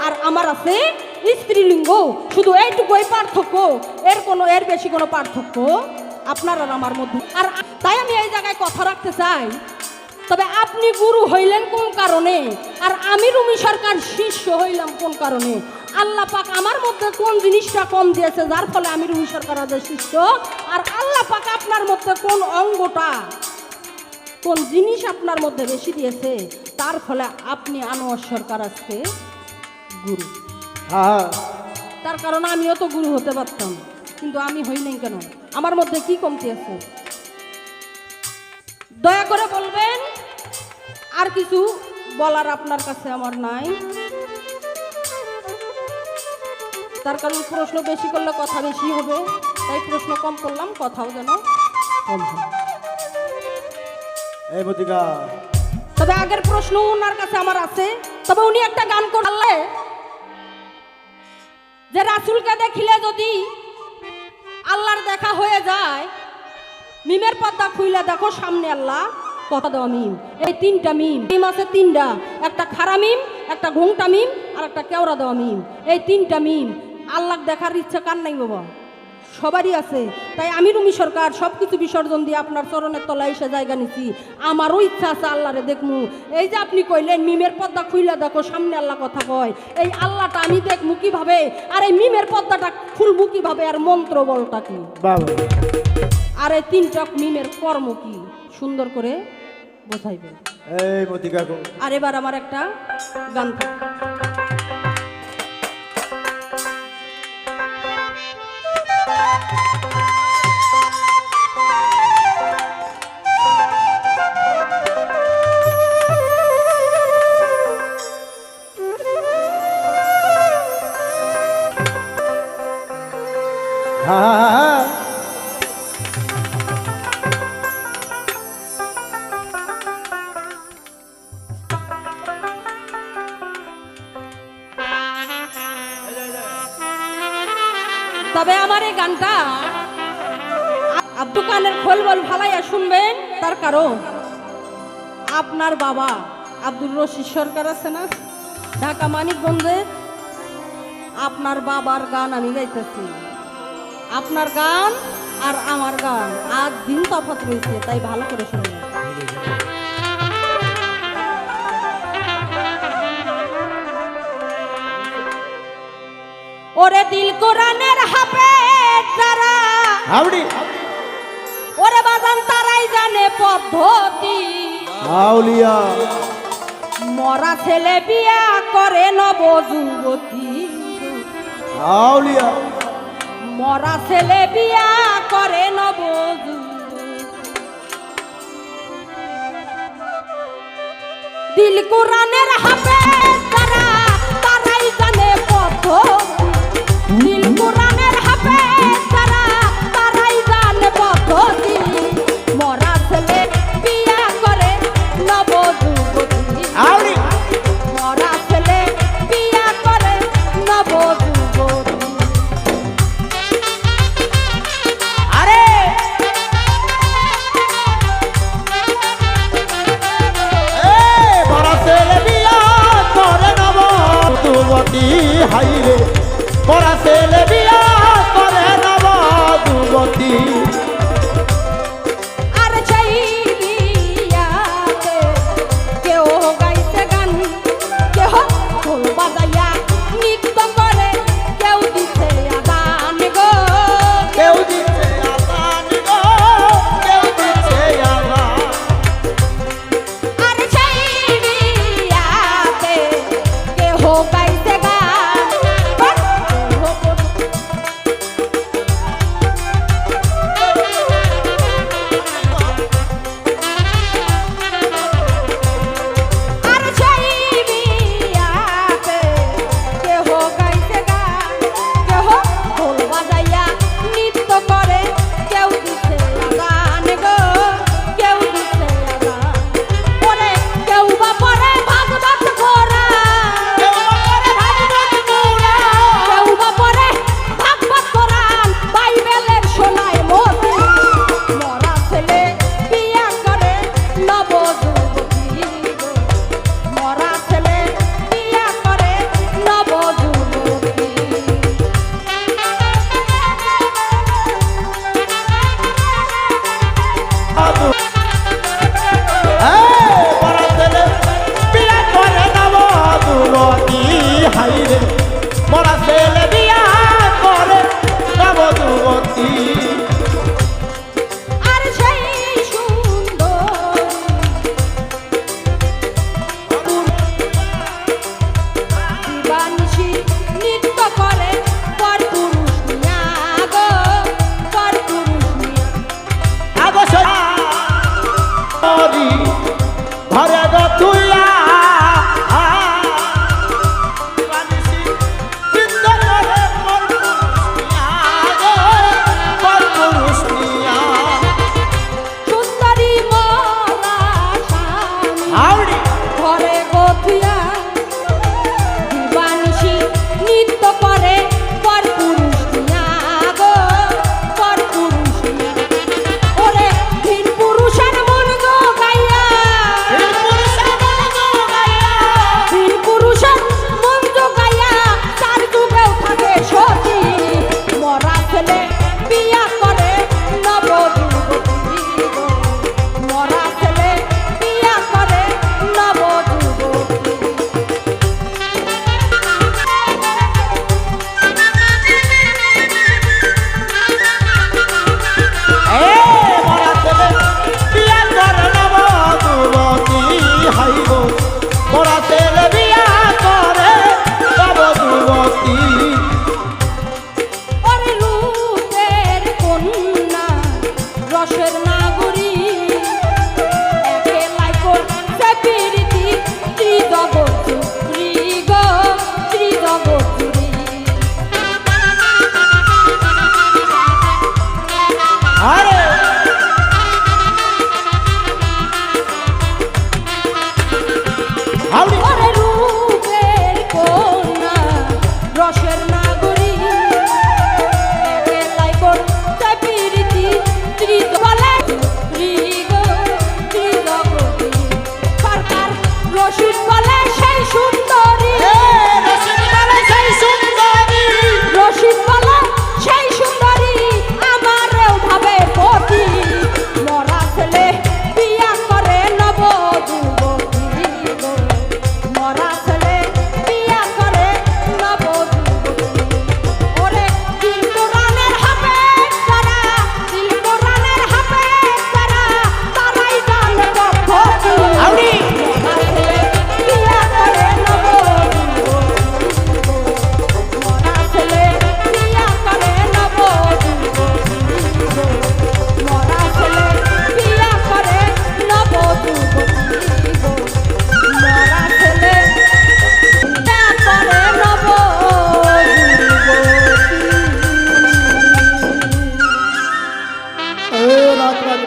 আর আমার আছে স্ত্রী লিঙ্গ, শুধু এইটুকুই পার্থক্য, এর বেশি কোনো পার্থক্য আপনার আর আমার মধ্যে। আর তাই আমি এই জায়গায় কথা রাখতে চাই, তবে আপনি গুরু হইলেন কোন কারণে, আর আমি রুমি সরকার শিষ্য হইলাম কোন কারণে? আল্লাহ পাক আমার মধ্যে কোন জিনিসটা কম দিয়েছে যার ফলে আমি রুমি সরকার শিষ্য, আর আল্লাহ পাক আপনার মধ্যে কোন অঙ্গটা, কোন জিনিস আপনার মধ্যে বেশি দিয়েছে, তার ফলে আপনি আনোয়ার সরকার আজকে গুরু। তার কারণ আমিও তো গুরু হতে পারতাম, কিন্তু আমি হই নাই কেন? আমার মধ্যে কি কমতি আছে? দয়া করে বলবেন। আর কিছু বলার আপনার কাছে আমার নাই, তার কারণ প্রশ্ন বেশি করলে কথা বেশি হবে, তাই প্রশ্ন কম করলাম, কথাও যেন কম হয়। এই মতিকা, তবে আগের প্রশ্ন ওনার কাছে আমার আছে, তবে উনি একটা গান করলে যে রাসূলকে দেখিলে যদি আল্লাহর দেখা হয়ে যায়, মিমের পর্দা খুইলা দেখো সামনে আল্লাহ, কথা দেওয়া মিম। এই তিনটা মিম আছে, তিনটা, একটা খাড়া মিম, একটা ঘোংটা মিম, আর একটা কেওড়া দেওয়া মিম। এই তিনটা মিম আল্লাহ দেখার ইচ্ছা কার নাই বাবা? সবারই আছে। তাই আমি রুমি সরকার সব কিছু বিসর্জন দিয়ে আপনার চরণের তলায় এসে জায়গা নিছি। আমারও ইচ্ছা আছে আল্লাহরে দেখমু। এই যে আপনি কইলেন মিমের পর্দা খুইলা দেখো সামনে আল্লাহ কথা কয়, এই আল্লাহটা আমি দেখমু কিভাবে, আর এই মিমের পর্দাটা খুলবু কিভাবে, আর মন্ত্র বলটা কি, আর এই তিনটা মিমের কর্ম কি, সুন্দর করে বোঝাইবেন। এই মতিকা, আর এবার আমার একটা গান থাকে। হ্যাঁ তবে আমার এই গানটা আব্দু কানের খোল বল ভালাইয়া শুনবেন। তার কারণ আপনার বাবা আব্দুল রশিদ সরকার আছে না, ঢাকা মানিকগঞ্জে, আপনার বাবার গান আমি গাইতেছি। আপনার গান আর আমার গান আজ দিন তফাৎ রয়েছে, তাই ভালো করে শুনবেন। ওরে দিল কোরআনের হাফেজ যারা, হাবড়ি ওরে বাজান তারাই জানে পদ্ধতি। আউলিয়া মরা ছেলে বিয়া করে নব যুবতী, আউলিয়া মরা ছেলে বিয়া করে নব যুবতী। দিল কোরআনের হাফেজ যারা তারাই জানে পদ্ধতি, দিল কোরআনের হাফেজ যারা তারাই জানে পদ্ধতি। মরা ছেলে বিয়া করে নব যুবতী, আউলি মরা ছেলে বিয়া করে নব যুবতী। আরে মরা ছেলে বিয়া করে নব যুবতী, হাইরে মরা ছেলে বিয়া করে নব যুবতী। আর সেই বিয়াতে কেউ গাইতে গান, কেহ ঢোল বাজাইয়া নৃত্য করে, কেউ দিছে আদান গো, কেউ দিচ্ছে আজান গো, কেউ দিচ্ছে আজান। আর সেই বিয়াতে কেহ গাইতে গান, কেহ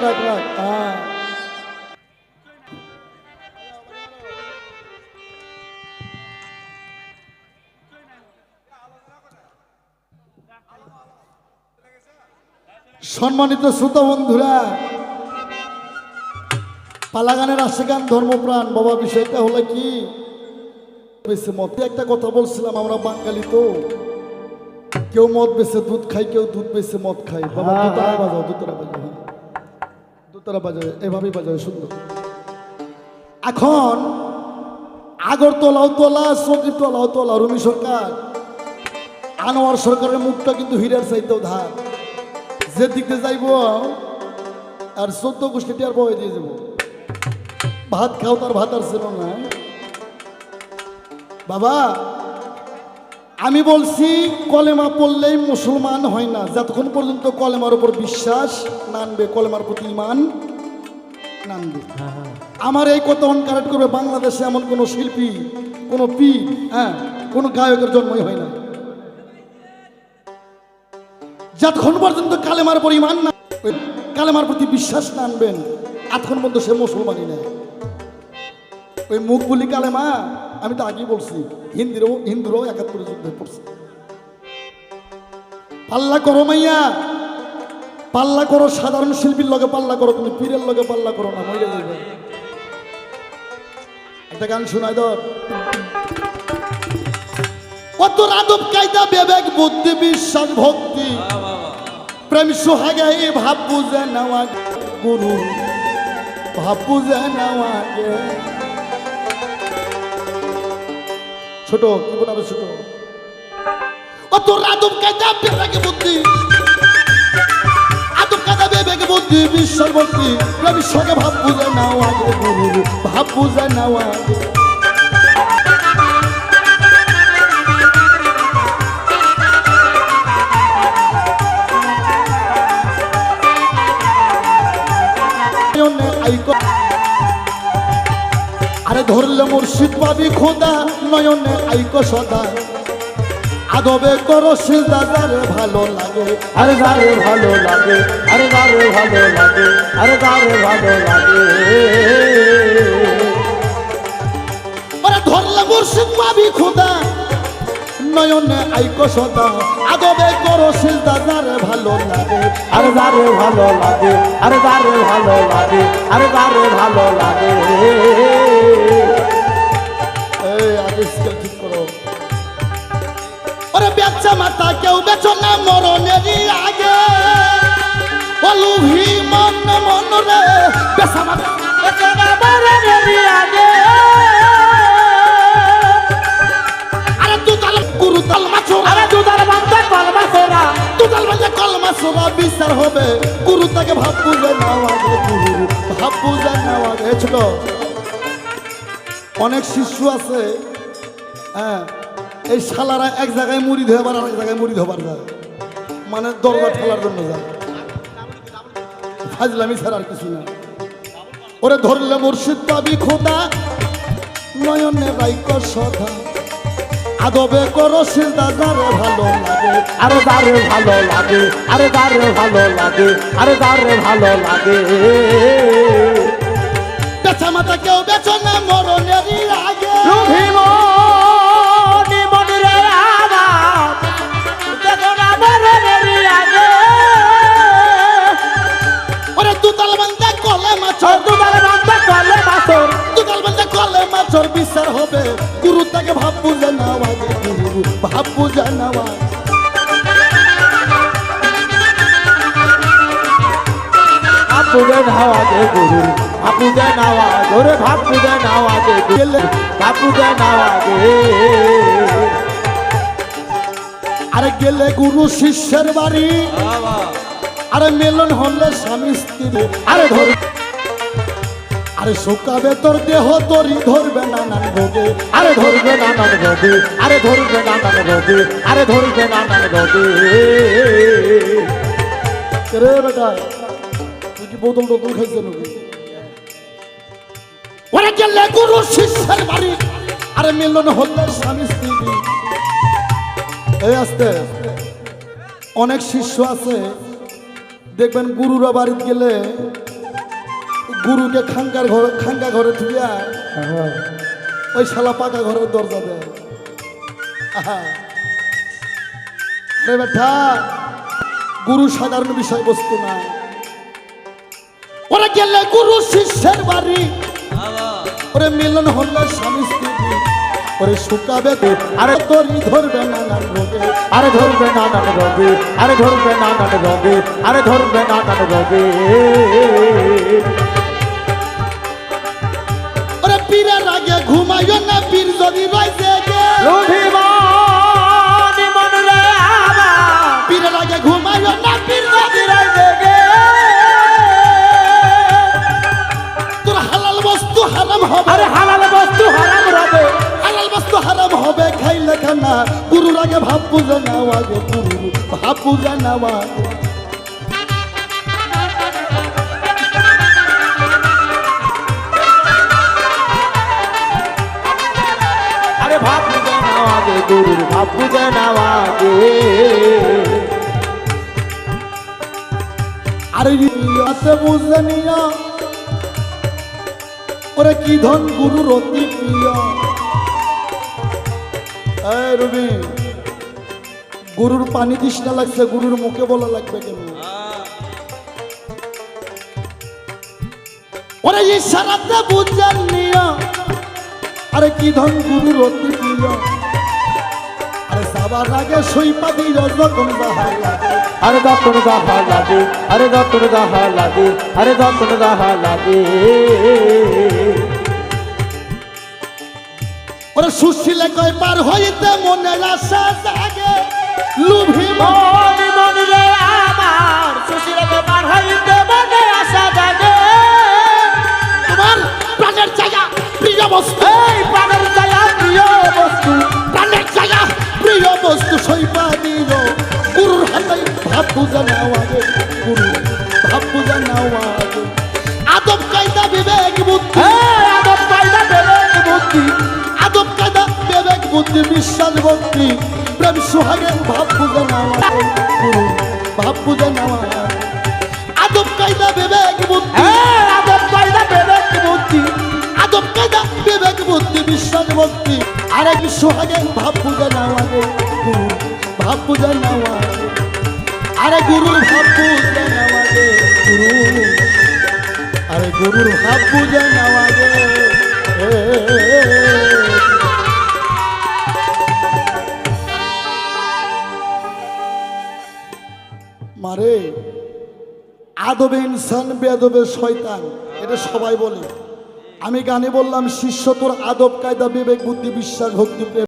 রাখ রাখ হ্যাঁ সম্মানিত শ্রোতা বন্ধুরা, পালাগানের আশিকান ধর্মপ্রাণ বাবা, বিষয়টা হলো কি, বেশি মতে একটা কথা বলছিলাম, আমরা বাঙালি তো, কেউ মদ বেছে দুধ খাই, কেউ দুধ বেছে মদ খাই। বাবা দুতারা বাজাও, দুতারা বাজাও, হ্যাঁ দুতারা বাজাও, এভাবেই বাজাও সুন্দর। এখন আগরতলাও তোলা, সকিতলাও তোলা, রুমি সরকার, আনোয়ার সরকারের মুখটা কিন্তু হীরার চাইতেও ধার। যে দিকে যাইব আর 14 গোষ্ঠী টিয়ার বয়ে দিয়ে যাব। ভাত খাও, তার ভাত আর ছিল না। বাবা আমি বলছি কলেমা পড়লেই মুসলমান হয় না, যতক্ষণ পর্যন্ত কলেমার উপর বিশ্বাস না আনবে, কলেমার প্রতি ঈমান না আনবে। আমার এই কথা কারেক্ট করবে, বাংলাদেশে এমন কোনো শিল্পী, কোনো পীর, হ্যাঁ কোনো গায়কের জন্মই হয় না, যতক্ষণ পর্যন্ত কালেমার উপর ঈমান না, কালেমার প্রতি বিশ্বাস না আনবেন, এতক্ষণ পর্যন্ত সে মুসলমানই নেয়। ওই মুখ বলি কালেমা, আমি তো আগেই বলছি, হিন্দুরাও 71 যুদ্ধে পড়ছে। পাল্লা করো মাইয়া, পাল্লা করো, সাধারণ শিল্পীর লগে পাল্লা করো, তুমি পীরের লগে পাল্লা করো না, মরে যাবে। একটা গান শোনাই ধর। কত রাদব কায়দা, বিবেক বুদ্ধি, বিশ্বাস ভক্তি, প্রেম সোহাগে, ভাব বুঝে নেওয়া গুরু, ভাব বুঝে নেওয়া গে। ছোট কি বলবে, ছোট কত রাদব কায়দা, বিবেক বুদ্ধি, আদব কায়দা, বিবেক বুদ্ধি, বিশ্বাস ভক্তি, প্রেম সোহাগে, ভাব বুঝে নেওয়া গে গুরু, ভাব বুঝে নেওয়া গে। আরে ধরলে মুর্শিদ পাবি খোদা, নয়নে আইকো সদা, আদবে করো সিজদা, যারে ভালো লাগে, আরে যারে ভালো লাগে, আরে যারে ভালো লাগে, আরে যারে ভালো লাগে। আরে ধরলে মুর্শিদ পাবি খোদা, নয়নে আইকো সদা, আদবে করো সিজদা, যারে ভালো লাগে, আরে যারে ভালো লাগে, আরে যারে ভালো লাগে, আরে যারে ভালো লাগে। এই আগে স্কেল ঠিক করো। ওরে বেচা মাতা কেউ বেচো না মরণেরই আগে, অলুভি মন মন রে, বেচা মাতা বেচো না মরণেরই আগে। আরে দুতাল গুরু তাল মাছো, আরে দুধার বান্ধা কলমা সোরা, দুতাল মানে কলমা সোরা, বিচার হবে গুরু, তাকে ভাব বুঝে নেওয়া গে গুরু, ভাব বুঝে নেওয়া গে। ছোট অনেক শিশু আছে, হ্যাঁ এই শালারা এক জায়গায় মুড়ি ধোবার আর এক জায়গায় মুড়ি ধোবার যায়, মানে দরজা ঠেলার জন্য যায়, ফাজলামি ছাড়া আর কিছু না। ওরে ধরলে মুর্শিদ পাবি খোদা, নয়নে রাইক সদা, আদবে করো সিজদা, যারে ভালো লাগে, আরে যারে ভালো লাগে, আরে যারে ভালো লাগে, আরে যারে ভালো লাগে। বেচা মাতা কেউ বেচো না মরণেরই আগে। রুভিমনি মনিরে আমার, দেখো না মরণেরই আগে। ওরে দুতাল বান্ধা কলে মাছর, দুধার বান্ধা কলমা সোর, দুতাল বান্ধা কলে মাছর, বিচার হবে গুরু, তাকে ভাব বুঝে নেওয়া গে গুরু, ভাব বুঝে নেওয়া। আপুদে নাওয়া দে গুরু, আপুদে নাওয়া ধরে, ভাপুদে নাওয়া দে গুরু, ভাপুদে নাওয়া দে। আরে গেলে গুরু শিষ্যের বাড়ি, আরে মেলন হলে স্বামী স্ত্রী, আরে ধর, আরে শুকাবে তোর দেহ, তরি ধরবে নানান ভোগে, আরে ধরবে নানান রোগে, আরে ধরবে নানান রোগে, আরে ধরবে নানান রোগে। রে বেটা তুই কি বোতল টোতল খাইছে নাকি? ওরে গেলে গুরু শিষ্যের বাড়ি, আরে মিলন হলে স্বামী স্ত্রী। এই আসতে অনেক শিষ্য আছে দেখবেন গুরুরা বাড়িতে গেলে গুরুকে খাঙ্কা ঘরে থুইয়া ওই শালা পাকা ঘরের দরজা দেয়। আহা। আরে বেটা, গুরু সাধারণ বিষয়বস্তু না। ওরা গেলে গুরু শিষ্যের বাড়ি, ওরে মিলন হলে স্বামী স্ত্রী, ওরে শুকাবে আরে তরি ধরবে নানান রোগে। আরে ধরবে নানান রবে, আরে ধরবে নানান রবে, আরে ধরবে নানান রবে। ওরে পীরের আগে ঘুমাইও না, পীর যদি রয়েছে লোভিমানি মন রে আমার, পীরের আগে ঘুমাইও না, পীর যদি রইবে গে। তোর হালাল বস্তু হারাম হবে, আরে হালাল বস্তু হারাম রবে, হালাল বস্তু হারাম হবে খাইলে খানা। গুরুর আগে ভাব পূজা নাও, আগে গুরুর ভাব পূজা নাও আগে। আরে ভাব বুঝে নাও আগে, গুরুর ভাব বুঝে নাও আগে। আরে ইয়াতে বুঝে নিয়া, ওরে কি ধন গুরুর অতি প্রিয়। এই রবি, গুরুর পানি তৃষ্ণা লাগছে, গুরুর মুখে বলা লাগবে কেন? ওরে ইশারাতে বুঝে নিয়া, আরে কি ধন গুরুর অতি প্রিয়। আরে সাবার আগে সইপা দিল যখন বাহার লাগে। আরে দত্তন দাহা লাগে, আরে দত্তন দাহা লাগে, আরে দত্তন দাহা লাগে। ওরে সুশীলে কয় পার হইতে মনের আশা জাগে। লুভি মন মন রে আমার, সুশীলকে পার হইতে মনে আশা জাগে। তোমার প্রাণের জায়গা প্রিয় বস্তু, এই প্রাণের দয়া প্রিয় বস্তু, প্রাণের জায়গা প্রিয় বস্তু সইপা দিল। গুরুর হাতে ভাব পূজা নাও আগে, গুরু ভাব পূজা নাও আগে। আদব কায়দা বিবেক বুদ্ধি, এই আদব কায়দা বিবেক বুদ্ধি, আদব কায়দা বিবেক বুদ্ধি বিশ্বাস ভক্তি প্রেম সুহাগে ভাব পূজা নাও আগে। গুরু ভাব পূজা নাও আগে। আদব কায়দা বিবেক বুদ্ধি, এই আদব কায়দা বিবেক বুদ্ধি, আদব কায়দা বিবেক বুদ্ধি বিশ্বাস ভক্তি আরেক সোহাগে ভাব পূজা নাও আগে। গুরু ভাব পূজা নাও আগে, আরে গুরুর ভাব পূজা নাও আগে। গুরু আরে গুরুর ভাব পূজা নাও আগে। মারে আদবে ইনসান বেদবে শয়তান, এটা সবাই বলে। আমি গানে বললাম শিষ্য তোর আদব কায়দা বিবেক বুদ্ধি বিশ্বাস ভক্তি প্রেম